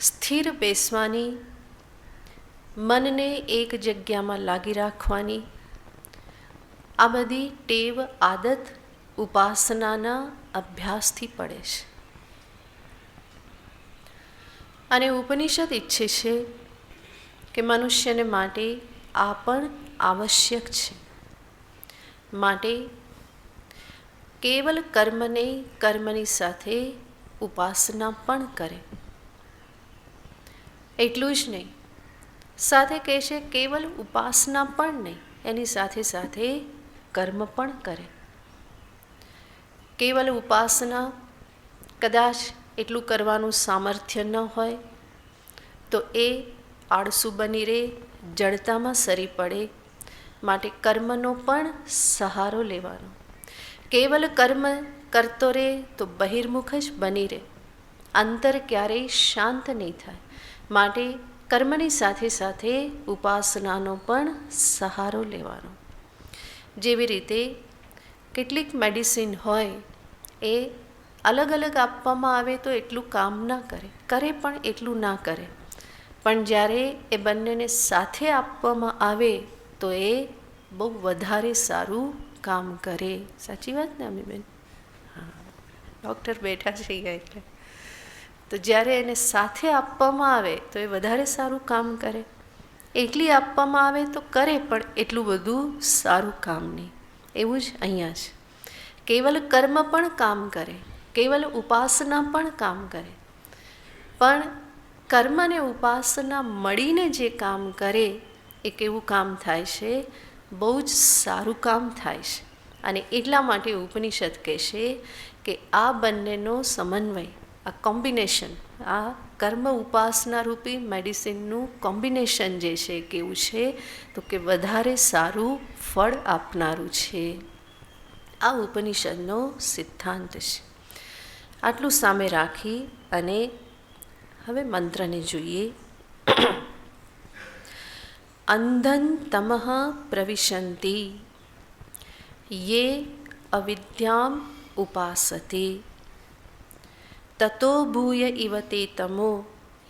A: સ્થિર બેસવાની, મનને એક જગ્યામાં લાગી રાખવાની, આ બધી ટેવ આદત ઉપાસનાના અભ્યાસથી પડે છે. અને ઉપનિષદ ઈચ્છે છે કે મનુષ્યને માટે આ પણ આવશ્યક છે. માટે કેવલ કર્મને કર્મની સાથે ઉપાસના પણ કરે. એટલું જ નહીં, સાથે કહે છે કેવલ ઉપાસના પણ નહીં, એની સાથે સાથે કર્મ પણ કરે. કેવલ ઉપાસના કદાચ એટલું કરવાનું સામર્થ્ય ન હોય તો એ આળસુ બની રહે, જડતામાં સરી પડે. માટે કર્મનો પણ સહારો લેવાનો. કેવલ કર્મ કરતો રહે તો બહિર્મુખ જ બની રહે, અંતર ક્યારેય શાંત નહીં થાય. માટે કર્મની સાથે સાથે ઉપાસનાનો પણ સહારો લેવાનો. જેવી રીતે કેટલીક મેડિસિન હોય એ અલગ અલગ આપવામાં આવે તો એટલું કામ ના કરે, કરે પણ એટલું ના કરે. પણ જ્યારે એ બંનેને સાથે આપવામાં આવે તો એ બહુ વધારે સારું કામ કરે. સાચી વાત ને અમીબેન? હા, ડૉક્ટર બેઠા છે એટલે. તો જ્યારે એને સાથે આપવામાં આવે તો એ વધારે સારું કામ કરે. એકલી આપવામાં આવે તો કરે પણ એટલું બધું સારું કામ નહીં. એવું જ અહીંયા છે. કેવલ કર્મ પણ કામ કરે, કેવલ ઉપાસના પણ કામ કરે. પણ કર્મ અને ઉપાસના મળીને જે કામ કરે એ કેવું કામ થાય છે? બહુ જ સારું કામ થાય છે. અને એટલા માટે ઉપનિષદ કહેશે કે આ બંનેનો સમન્વય, આ કોમ્બિનેશન, આ કર્મ ઉપાસના રૂપી મેડિસિનનું કોમ્બિનેશન જે છે કેવું છે? તો કે વધારે સારું ફળ આપનારું છે. આ ઉપનિષદનો સિદ્ધાંત છે. આટલું સામે રાખી અને હવે મંત્રને જોઈએ. અંધન તમઃ પ્રવિશન્તિ યે અવિદ્યામ ઉપાસતે તતો ભૂય ઇવ તે તમો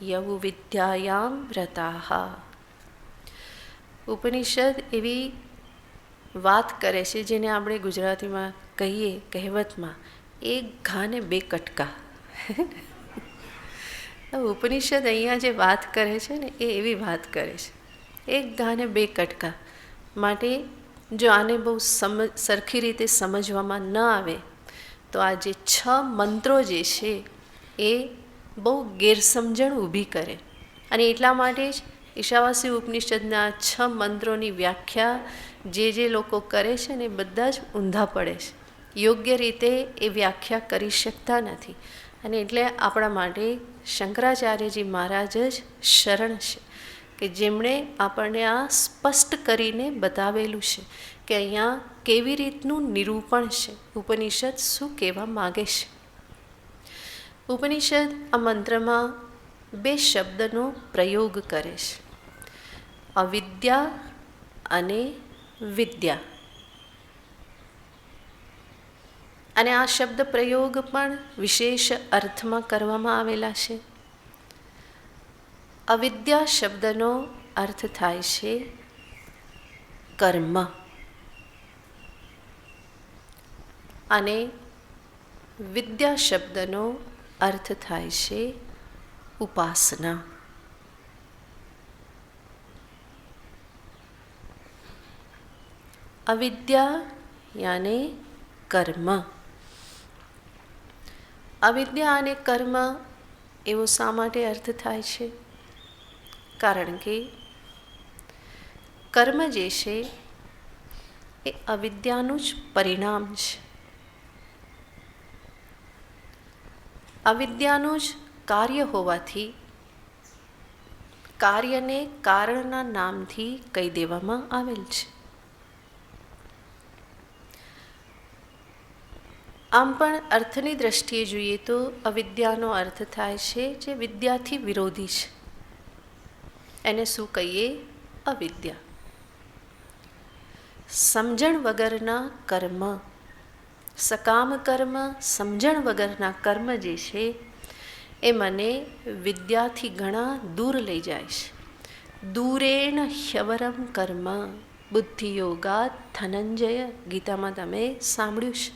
A: યૌ વિદ્યાયામ રતાઃ. ઉપનિષદ એવી વાત કરે છે જેને આપણે ગુજરાતીમાં કહીએ કહેવતમાં, એક ઘાને બે કટકા. ઉપનિષદ અહીંયા જે વાત કરે છે ને એ એવી વાત કરે છે, એક ઘાને બે કટકા. માટે જો આને બહુ સરખી રીતે સમજવામાં ન આવે તો આ જે 6 મંત્રો જે છે એ બહુ ગેરસમજણ ઊભી કરે. અને એટલા માટે જ ઈશાવાસી ઉપનિષદના 6 મંત્રોની વ્યાખ્યા જે લોકો કરે છે ને બધા જ ઊંધા પડે છે, યોગ્ય રીતે એ વ્યાખ્યા કરી શકતા નથી. અને એટલે આપણા માટે શંકરાચાર્યજી મહારાજ જ શરણ છે કે જેમણે આપણને આ સ્પષ્ટ કરીને બતાવેલું છે કે અહીંયા કેવી રીતનું નિરૂપણ છે, ઉપનિષદ શું કહેવા માગે છે. ઉપનિષદ આ મંત્રમાં 2 શબ્દનો પ્રયોગ કરે છે, અવિદ્યા અને વિદ્યા. અને આ શબ્દ પ્રયોગ પણ વિશેષ અર્થમાં કરવામાં આવેલા છે. અવિદ્યા શબ્દનો અર્થ થાય છે કર્મ, અને વિદ્યા શબ્દનો અર્થ થાય છે ઉપાસના. અવિદ્યા યાને કર્મ. અવિદ્યા અને કર્મ એવો શા માટે અર્થ થાય છે? કારણ કે કર્મ જે છે એ અવિદ્યાનું જ પરિણામ છે, અવિદ્યાનું જ કાર્ય હોવાથી કાર્યને કારણના નામથી કહી દેવામાં આવેલ છે. આમ પણ અર્થની દ્રષ્ટિએ જોઈએ તો અવિદ્યાનો અર્થ થાય છે જે વિદ્યાથી વિરોધી છે. એને શું કહીએ? અવિદ્યા. સમજણ વગરના કર્મ, સકામ કર્મ, સમજણ વગરના કર્મ જે છે એ મને વિદ્યાથી ઘણા દૂર લઈ જાય છે. દૂરેણ હ્યવરમ કર્મ બુદ્ધિયોગાત ધનંજય, ગીતામાં તમે સાંભળ્યું છે.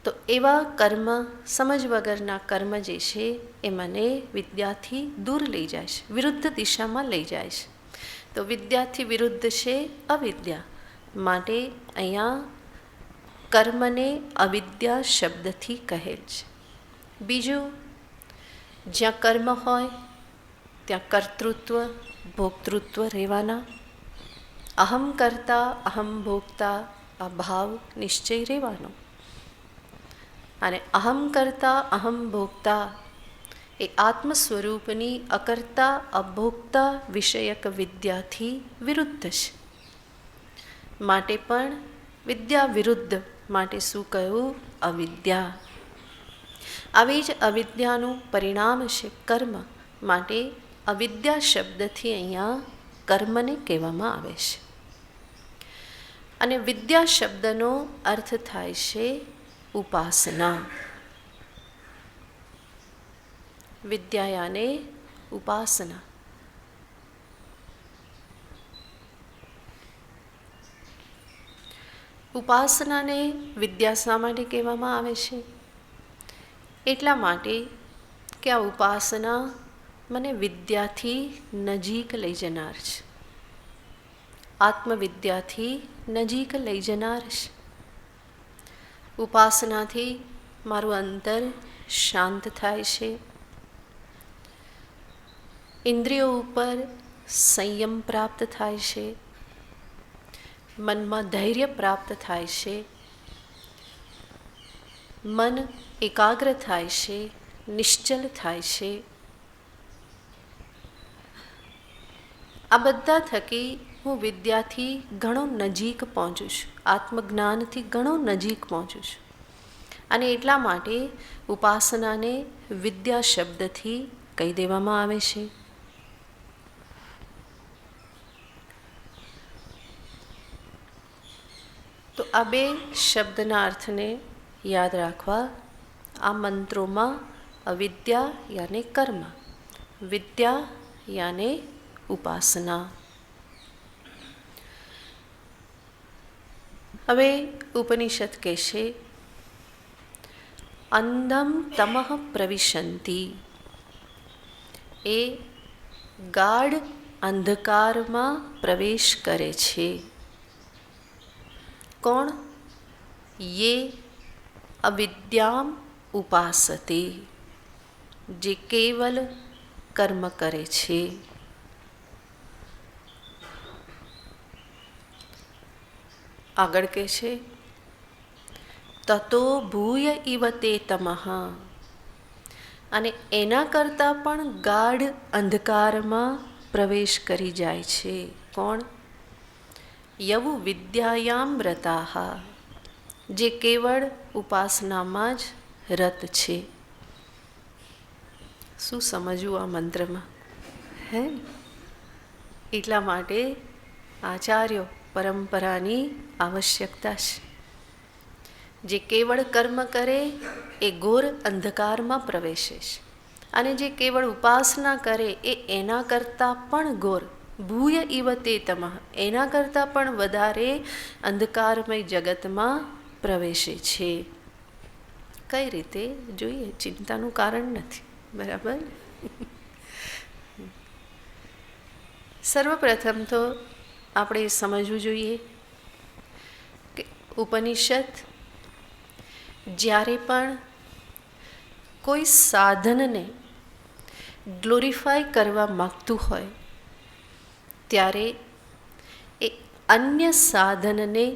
A: તો એવા કર્મ, સમજ વગરના કર્મ જે છે એ મને વિદ્યાથી દૂર લઈ જાય છે, વિરુદ્ધ દિશામાં લઈ જાય છે. તો વિદ્યાથી વિરુદ્ધ છે અવિદ્યા, માટે અહીંયા કર્મને અવિદ્યા શબ્દથી કહેલ છે. બીજું, જ્યાં કર્મ હોય ત્યાં કર્તૃત્વ, ભોક્તૃત્વ રહેવાના. અહમ કર્તા અહમ ભોક્તા આ ભાવ નિશ્ચય રહેવાનો. અને અહમ કરતા અહમ ભોક્તા એ આત્મ સ્વરૂપની અકર્તા અભોક્તા વિષયક વિદ્યાથી વિરુદ્ધ છે. માટે પણ વિદ્યા વિરુદ્ધ માટે શું કહ્યું? અવિદ્યા. આવી જ અવિદ્યાનું પરિણામ છે કર્મ, માટે અવિદ્યા શબ્દથી અહીંયા કર્મને કહેવામાં આવે છે. અને વિદ્યા શબ્દનો અર્થ થાય છે ઉપાસના. વિદ્યા યાને ઉપાસના. ઉપાસનાને વિદ્યા શા માટે કહેવામાં આવે છે? એટલા માટે કે આ ઉપાસના મને વિદ્યાથી નજીક લઈ જનાર છે, આત્મવિદ્યાથી નજીક લઈ જનાર છે. ઉપાસનાથી મારું અંતર શાંત થાય છે, ઇન્દ્રિયો ઉપર સંયમ પ્રાપ્ત થાય છે, મનમાં ધૈર્ય પ્રાપ્ત થાય છે, મન એકાગ્ર થાય છે, નિશ્ચલ થાય છે. આ બધા થકી હું વિદ્યાથી ઘણો નજીક પહોંચું છું, આત્મજ્ઞાનથી ઘણો નજીક પહોંચું છું. અને એટલા માટે ઉપાસનાને વિદ્યા શબ્દથી કહી દેવામાં આવે છે. તો આ બે શબ્દના અર્થને યાદ રાખવા આ મંત્રોમાં અવિદ્યા યાને કર્મ, વિદ્યા યાને ઉપાસના. હવે ઉપનિષદ કહેશે અંધમ તમઃ પ્રવિશંતિ, એ ગાઢ અંધકારમાં પ્રવેશ કરે છે. કોણ? યે અવિદ્યામ ઉપાસતે, જે કેવલ કર્મ કરે છે. આગળ કહે છે તતો ભૂય ઇવ તે તમઃ, અને એના કરતાં પણ ગાઢ અંધકારમાં પ્રવેશ કરી જાય છે. કોણ? યવુ વિદ્યાયામ રતાઃ, જે કેવળ ઉપાસનામાં જ રત છે. શું સમજવું આ મંત્રમાં? હે, એટલા માટે આચાર્યો પરંપરાની આવશ્યકતા છે. જે કેવળ કર્મ કરે એ ઘોર અંધકારમાં પ્રવેશે છે, અને જે કેવળ ઉપાસના કરે એ એના કરતાં પણ ઘોર ભૂય ઇવ તે તમઃ, એના કરતાં પણ વધારે અંધકારમય જગતમાં પ્રવેશે છે. કઈ રીતે? જોઈએ, ચિંતાનું કારણ નથી. બરાબર. સર્વપ્રથમ તો આપણે સમજવું જોઈએ કે ઉપનિષદ જ્યારે પણ કોઈ સાધનને ગ્લોરીફાય કરવા માગતું હોય ત્યારે એ અન્ય સાધનને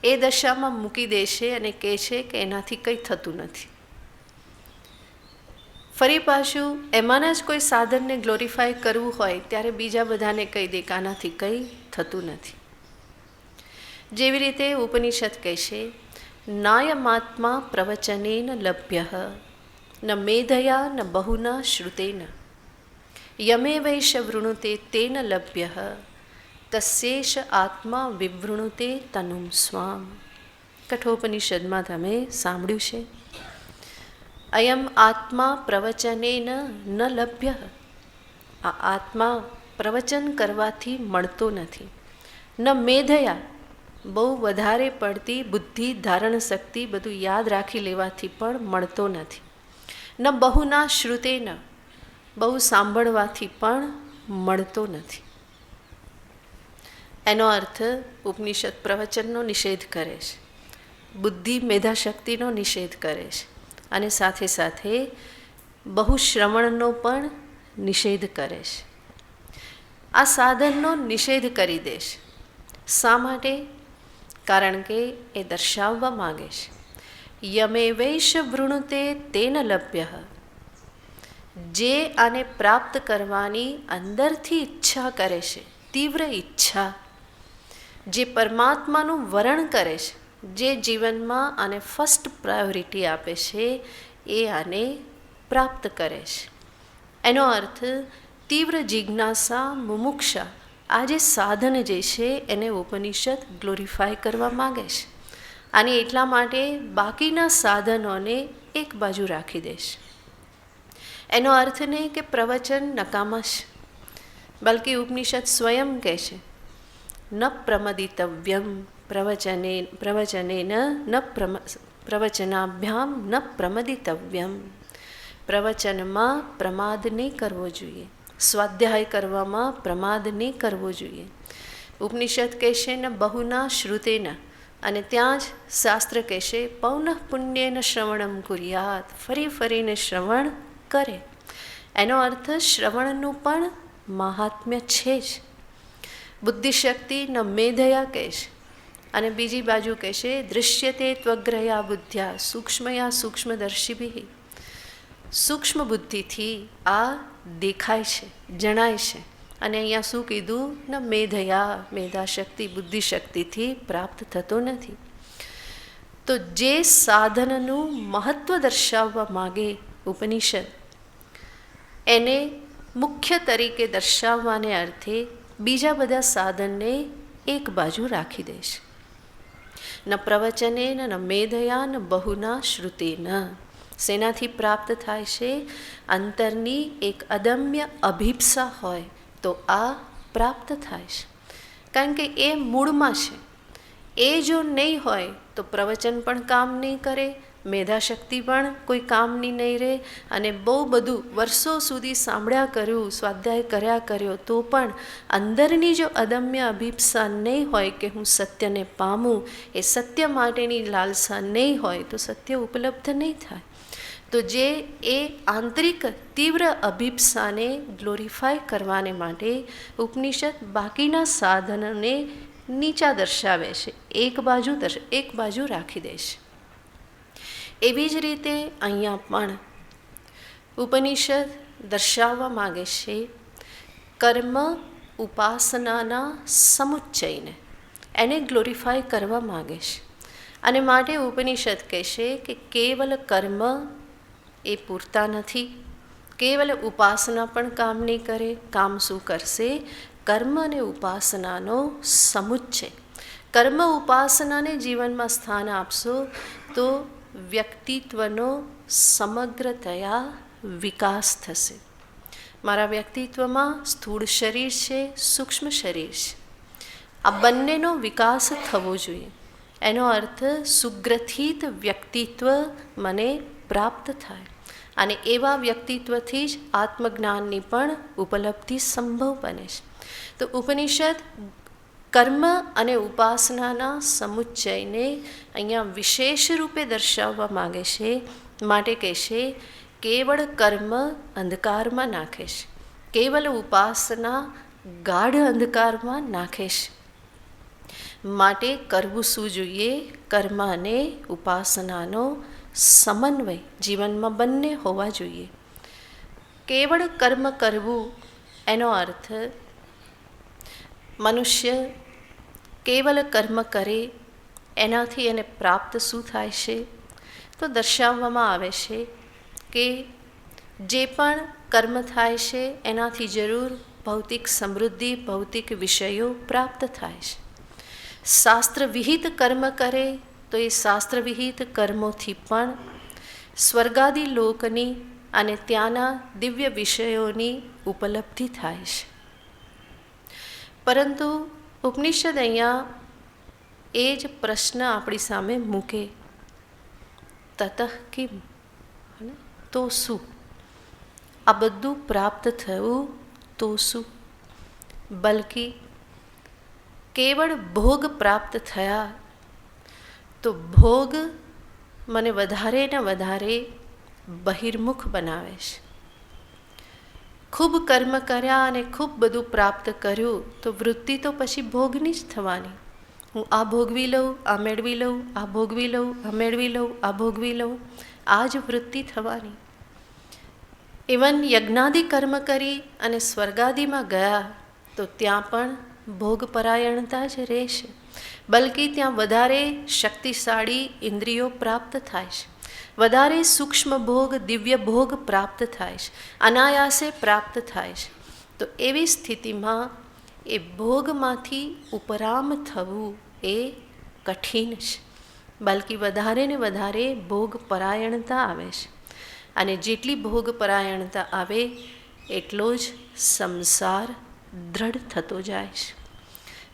A: એ દશામાં મૂકી દેશે અને કહે છે કે એનાથી કંઈ થતું નથી. ફરી પાછું એમાંના જ કોઈ સાધનને ગ્લોરીફાય કરવું હોય ત્યારે બીજા બધાને કહી દે કે આનાથી કંઈ થતું નથી. જેવી રીતે ઉપનિષદ કહેશે, નાયમાત્મા પ્રવચનેન લભ્ય ન મેધયા ન બહુના શ્રુતેન યમે વૈશ વૃણુતે તેન લભ્ય તસ્યેશ આત્મા વિવૃણુતે તનુમ સ્વામ. કઠોપનિષદમાં તમે સાંભળ્યું છે, અયમ આત્મા પ્રવચનેન ન લભ્ય. આ આત્મા પ્રવચન કરવાથી મળતો નથી. ન મેધયા, બહુ વધારે પડતી બુદ્ધિ ધારણ શક્તિ બધું યાદ રાખી લેવાથી પણ મળતો નથી. ન બહુના શ્રુતેન, બહુ સાંભળવાથી પણ મળતો નથી. એનો અર્થ ઉપનિષદ પ્રવચનનો નિષેધ કરે છે, બુદ્ધિ મેધાશક્તિનો નિષેધ કરે છે, અને સાથે સાથે બહુ શ્રવણનો પણ નિષેધ કરે છે. આ સાધનનો નિષેધ કરી દેશે. શા માટે? કારણ કે એ દર્શાવવા માગે છે, યમે વૈશ વૃણુતે તેન લભ્ય. જે આને પ્રાપ્ત કરવાની અંદરથી ઈચ્છા કરે છે, તીવ્ર ઈચ્છા, જે પરમાત્માનું વરણ કરે છે, જે જીવનમાં આને ફર્સ્ટ પ્રાયોરિટી આપે છે, એ આને પ્રાપ્ત કરે છે. એનો અર્થ તીવ્ર જિજ્ઞાસા, મુમુક્ષા, આ જે સાધન જે છે એને ઉપનિષદ ગ્લોરીફાય કરવા માગે છે. અને એટલા માટે બાકીના સાધનોને એક બાજુ રાખી દેશે. એનો અર્થ નહીં કે પ્રવચન નકામા છે, બલકે ઉપનિષદ સ્વયં કહે છે, ન પ્રમદિતવ્યમ પ્રવચનેન ન પ્રવચનાભ્યામ ન પ્રમદિતવ્યમ. પ્રવચનમાં પ્રમાદ નહીં કરવો જોઈએ, સ્વાધ્યાય કરવામાં પ્રમાદ નહીં કરવો જોઈએ. ઉપનિષદ કહેશે ન બહુના શ્રુતેન, અને ત્યાં જ શાસ્ત્ર કહેશે પૌનઃ પુણ્યેન શ્રવણમ કુર્યાત, ફરી ફરીને શ્રવણ કરે. એનો અર્થ શ્રવણનું પણ મહાત્મ્ય છે જ. બુદ્ધિશક્તિ ન મેધયા કહેશે, અને બીજી બાજુ કહેશે દૃશ્યતે ત્વગ્રયા બુદ્ધ્યા સૂક્ષ્મયા સૂક્ષ્મદર્શિભિ. સૂક્ષ્મ બુદ્ધિથી આ દેખાય છે, જણાય છે. અને અહીંયા શું કીધું? ન મેધયા, મેધાશક્તિ બુદ્ધિશક્તિથી પ્રાપ્ત થતો નથી. તો જે સાધનનું મહત્ત્વ દર્શાવવા માગે ઉપનિષદ, એને મુખ્ય તરીકે દર્શાવવાને અર્થે બીજા બધા સાધનને એક બાજુ રાખી દેશે. ન પ્રવચનેન ન મેધયા ન બહુના શ્રુતેન. શેનાથી પ્રાપ્ત થાય છે? અંતરની એક અદમ્ય અભિપ્સા હોય તો આ પ્રાપ્ત થાય છે. કારણ કે એ મૂળમાં છે. એ જો નહીં હોય તો પ્રવચન પણ કામ નહીં કરે, મેધાશક્તિ પણ કોઈ કામની નહીં રહે. અને બહુ બધું વર્ષો સુધી સાંભળ્યા કર્યું, સ્વાધ્યાય કર્યા કર્યો, તો પણ અંદરની જો અદમ્ય અભિપ્સા નહીં હોય કે હું સત્યને પામું, એ સત્ય માટેની લાલસા નહીં હોય તો સત્ય ઉપલબ્ધ નહીં થાય. તો જે એ આંતરિક તીવ્ર અભિપ્સાને ગ્લોરીફાય કરવાને માટે ઉપનિષદ બાકીના સાધનોને નીચા દર્શાવે છે, એક બાજુ રાખી દેશે. એવી જ રીતે અહીંયા પણ ઉપનિષદ દર્શાવવા માગે છે કર્મ ઉપાસનાના સમુચ્ચયને, એને ગ્લોરીફાય કરવા માગે છે. અને માટે ઉપનિષદ કહેશે કે કેવલ કર્મ એ પૂરતા નથી, કેવલ ઉપાસના પણ કામ નહીં કરે. કામ શું કરશે? કર્મ અને ઉપાસનાનો સમુચ્ચય. કર્મ ઉપાસનાને જીવનમાં સ્થાન આપશો તો વ્યક્તિત્વનો સમગ્રતયા વિકાસ થશે. મારા વ્યક્તિત્વમાં સ્થૂળ શરીર છે, સૂક્ષ્મ શરીર છે, આ બંનેનો વિકાસ થવો જોઈએ. એનો અર્થ સુગ્રથિત વ્યક્તિત્વ મને પ્રાપ્ત થાય, અને એવા વ્યક્તિત્વથી જ આત્મજ્ઞાનની પણ ઉપલબ્ધિ સંભવ બને છે. તો ઉપનિષદ કર્મ અને ઉપાસનાના સમુચ્ચયને અહીંયા વિશેષ રૂપે દર્શાવવા માગે છે. માટે કહેશે કેવળ કર્મ અંધકારમાં નાખે છે, કેવલ ઉપાસના ગાઢ અંધકારમાં નાખે છે. માટે કરવું શું જોઈએ? કર્મ અને ઉપાસનાનો સમન્વય જીવનમાં બંને હોવા જોઈએ. કેવળ કર્મ કરવું એનો અર્થ મનુષ્ય કેવલ કર્મ કરે એનાથી એને પ્રાપ્ત શું થાય છે? તો દર્શાવવામાં આવે છે કે જે પણ કર્મ થાય છે એનાથી જરૂર ભૌતિક સમૃદ્ધિ, ભૌતિક વિષયો પ્રાપ્ત થાય છે. શાસ્ત્ર વિહિત કર્મ કરે તો એ શાસ્ત્ર વિહિત કર્મોથી પણ સ્વર્ગાદી લોકની અને ત્યાંના દિવ્ય વિષયોની ઉપલબ્ધિ થાય છે. પરંતુ ઉપનિષદ અહીંયા એ જ પ્રશ્ન આપણી સામે મૂકે, તતઃ કિમ, તો શું? આ બધું પ્રાપ્ત થયું તો શું? બલકી કેવળ ભોગ પ્રાપ્ત થયા તો ભોગ મને વધારે ને વધારે બહિર્મુખ બનાવે છે. ખૂબ કર્મ કર્યા અને ખૂબ બધું પ્રાપ્ત કર્યું તો વૃત્તિ તો પછી ભોગની જ થવાની. હું આ ભોગવી લઉં, આ મેળવી લઉં, આ ભોગવી લઉં, આ મેળવી લઉં, આ ભોગવી લઉં, આ જ વૃત્તિ થવાની. ઇવન યજ્ઞાદિ કર્મ કરી અને સ્વર્ગાદિમાં ગયા તો ત્યાં પણ ભોગપરાયણતા જ રહેશે. બલકી ત્યાં વધારે શક્તિશાળી ઇન્દ્રિયો પ્રાપ્ત થાય છે, વધારે સૂક્ષ્મ ભોગ, દિવ્ય ભોગ પ્રાપ્ત થાય છે, અનાયાસે પ્રાપ્ત થાય છે. તો એવી સ્થિતિમાં એ ભોગમાંથી ઉપરામ થવું એ કઠિન છે. બલકી વધારે ને વધારે ભોગપરાયણતા આવે છે. અને જેટલી ભોગપરાયણતા આવે એટલો જ સંસાર દ્રઢ થતો જાય છે.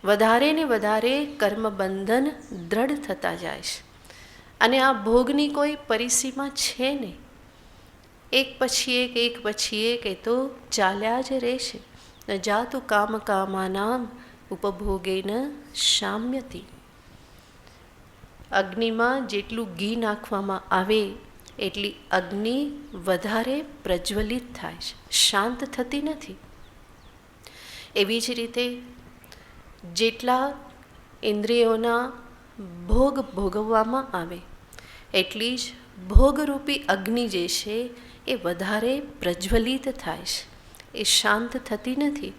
A: વધારે ને વધારે કર્મબંધન દ્રઢ થતા જાય છે. અને આ ભોગની કોઈ પરિસીમા છે નહીં. એક પછી એક એ તો ચાલ્યા જ રહેશે. ન જાતું કામ કામાનામ ઉપભોગેન શામ્યતિ. અગ્નિમાં જેટલું ઘી નાખવામાં આવે એટલી અગ્નિ વધારે પ્રજ્વલિત થાય છે, શાંત થતી નથી. એવી જ રીતે જેટલા ઇન્દ્રિયોના ભોગ ભોગવવામાં આવે એટલી જ ભોગરૂપી અગ્નિ જે છે એ વધારે પ્રજ્વલિત થાય છે, એ શાંત થતી નથી.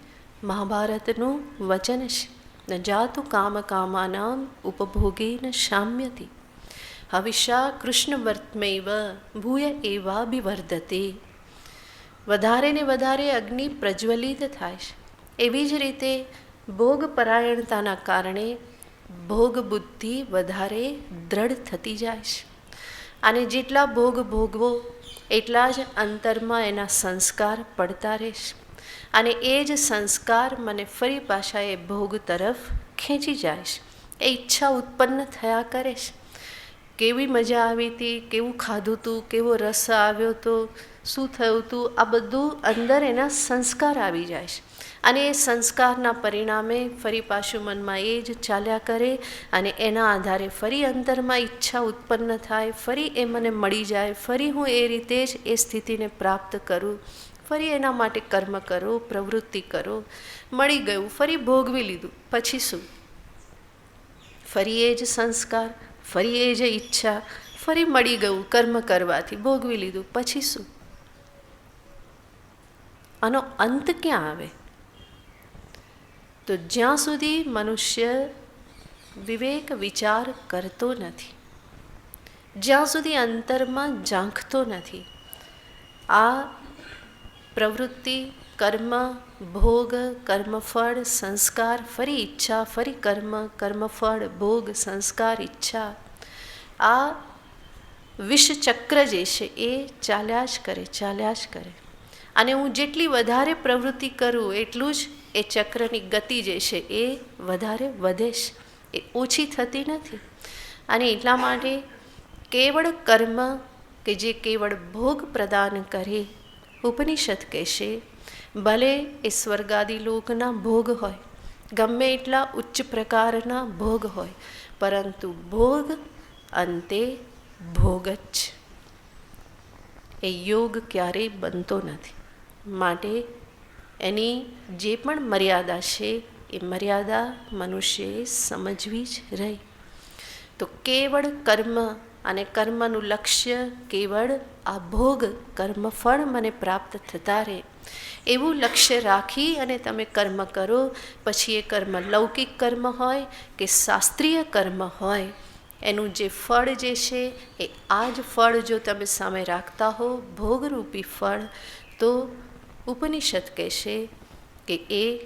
A: મહાભારતનું વચન છે, ન જાતું કામ કામાનામ ઉપભોગેન શામ્યતિ. હવિષા કૃષ્ણવર્તમૈવ ભૂય એવાભિવર્ધતે. વધારે ને વધારે અગ્નિ પ્રજ્વલિત થાય છે. એવી જ રીતે ભોગપરાયણતાના કારણે ભોગ બુદ્ધિ વધારે દ્રઢ થતી જાય છે. અને જેટલા ભોગ ભોગવો એટલા જ અંતરમાં એના સંસ્કાર પડતા રહેશે. અને એ જ સંસ્કાર મને ફરી પાછા એ ભોગ તરફ ખેંચી જાય છે. એ ઈચ્છા ઉત્પન્ન થયા કરે છે. કેવી મજા આવી હતી, કેવું ખાધું હતું, કેવો રસ આવ્યો હતો, શું થયું હતું, આ બધું અંદર એના સંસ્કાર આવી જાય છે. અને એ સંસ્કારના પરિણામે ફરી પાછું મનમાં એ જ ચાલ્યા કરે. અને એના આધારે ફરી અંતરમાં ઈચ્છા ઉત્પન્ન થાય, ફરી એ મને મળી જાય, ફરી હું એ રીતે જ એ સ્થિતિને પ્રાપ્ત કરું, ફરી એના માટે કર્મ કરો, પ્રવૃત્તિ કરો. મળી ગયું, ફરી ભોગવી લીધું, પછી શું? ફરી એ જ સંસ્કાર, ફરી એ જ ઈચ્છા, ફરી મળી ગયું કર્મ કરવાથી, ભોગવી લીધું, પછી શું? આનો અંત ક્યાં આવે? તો જ્યાં સુધી મનુષ્ય વિવેક વિચાર કરતો નથી, જ્યાં સુધી અંતરમાં ઝાંખતો નથી, આ પ્રવૃત્તિ, કર્મ, ભોગ, કર્મફળ, સંસ્કાર, ફરી ઈચ્છા, ફરી કર્મ, કર્મફળ, ભોગ, સંસ્કાર, ઈચ્છા, આ વિષચક્ર જે છે એ ચાલ્યા જ કરે, ચાલ્યા જ કરે. અને હું જેટલી વધારે પ્રવૃત્તિ કરું એટલું જ એ ચક્રની ગતિ જે છે એ વધારે વધે છે, એ ઓછી થતી નથી. અને એટલા માટે કેવળ કર્મ કે જે કેવળ ભોગ પ્રદાન કરે, ઉપનિષદ કહેશે ભલે એ સ્વર્ગાદી લોકના ભોગ હોય, ગમે એટલા ઉચ્ચ પ્રકારના ભોગ હોય, પરંતુ ભોગ અંતે ભોગ જ. એ યોગ ક્યારેય બનતો નથી. માટે એની જે પણ મર્યાદા છે એ મર્યાદા મનુષ્યએ સમજવી જ રહી. તો કેવળ કર્મ અને કર્મનું લક્ષ્ય કેવળ આ ભોગ કર્મફળ મને પ્રાપ્ત થતા રહે એવું લક્ષ્ય રાખી અને તમે કર્મ કરો. પછી એ કર્મ લૌકિક કર્મ હોય કે શાસ્ત્રીય કર્મ હોય, એનું જે ફળ જે છે એ આ જ ફળ જો તમે સામે રાખતા હો, ભોગરૂપી ફળ, તો ઉપનિષદ કહેશે કે એ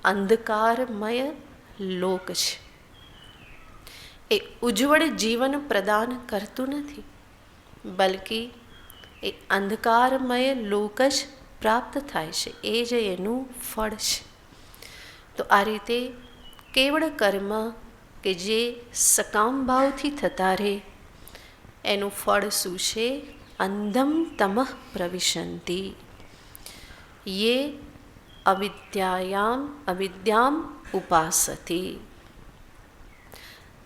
A: અંધકારમય લોક છે. એ ઉજ્જવળ જીવન પ્રદાન કરતું નથી, બલ્કિ એ અંધકારમય લોક જ પ્રાપ્ત થાય છે. એ જ એનું ફળ છે. તો આ રીતે કેવળ કર્મ કે જે સકામ ભાવથી થતા રહે, એનું ફળ શું છે? અંધમ તમઃ પ્રવિશંતિ યે અવિદ્યામ ઉપાસતે.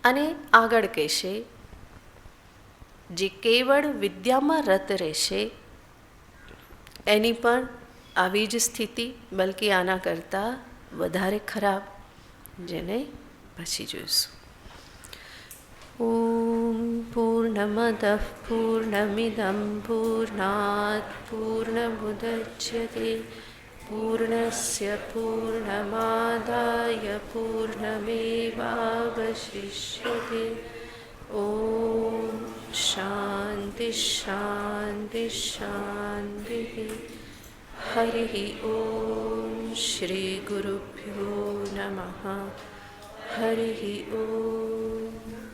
A: અને આગળ કહેશે, જે કેવળ વિદ્યામાં રત રહેશે એની પણ આવી જ સ્થિતિ, બલ્કિ આના કરતાં વધારે ખરાબ, જેને પછી જોઈશું. ઓમ પૂર્ણમદ પૂર્ણમિદં પૂર્ણાત પૂર્ણમુદચ્યતે પૂર્ણસ્ય પૂર્ણમાદાય પૂર્ણમેવાવશિષ્યતે. ઓમ શાંતિ શાંતિ શાંતિ. હરિ ઓમ. શ્રી ગુરુભ્યો નમઃ. હરિ ઓમ.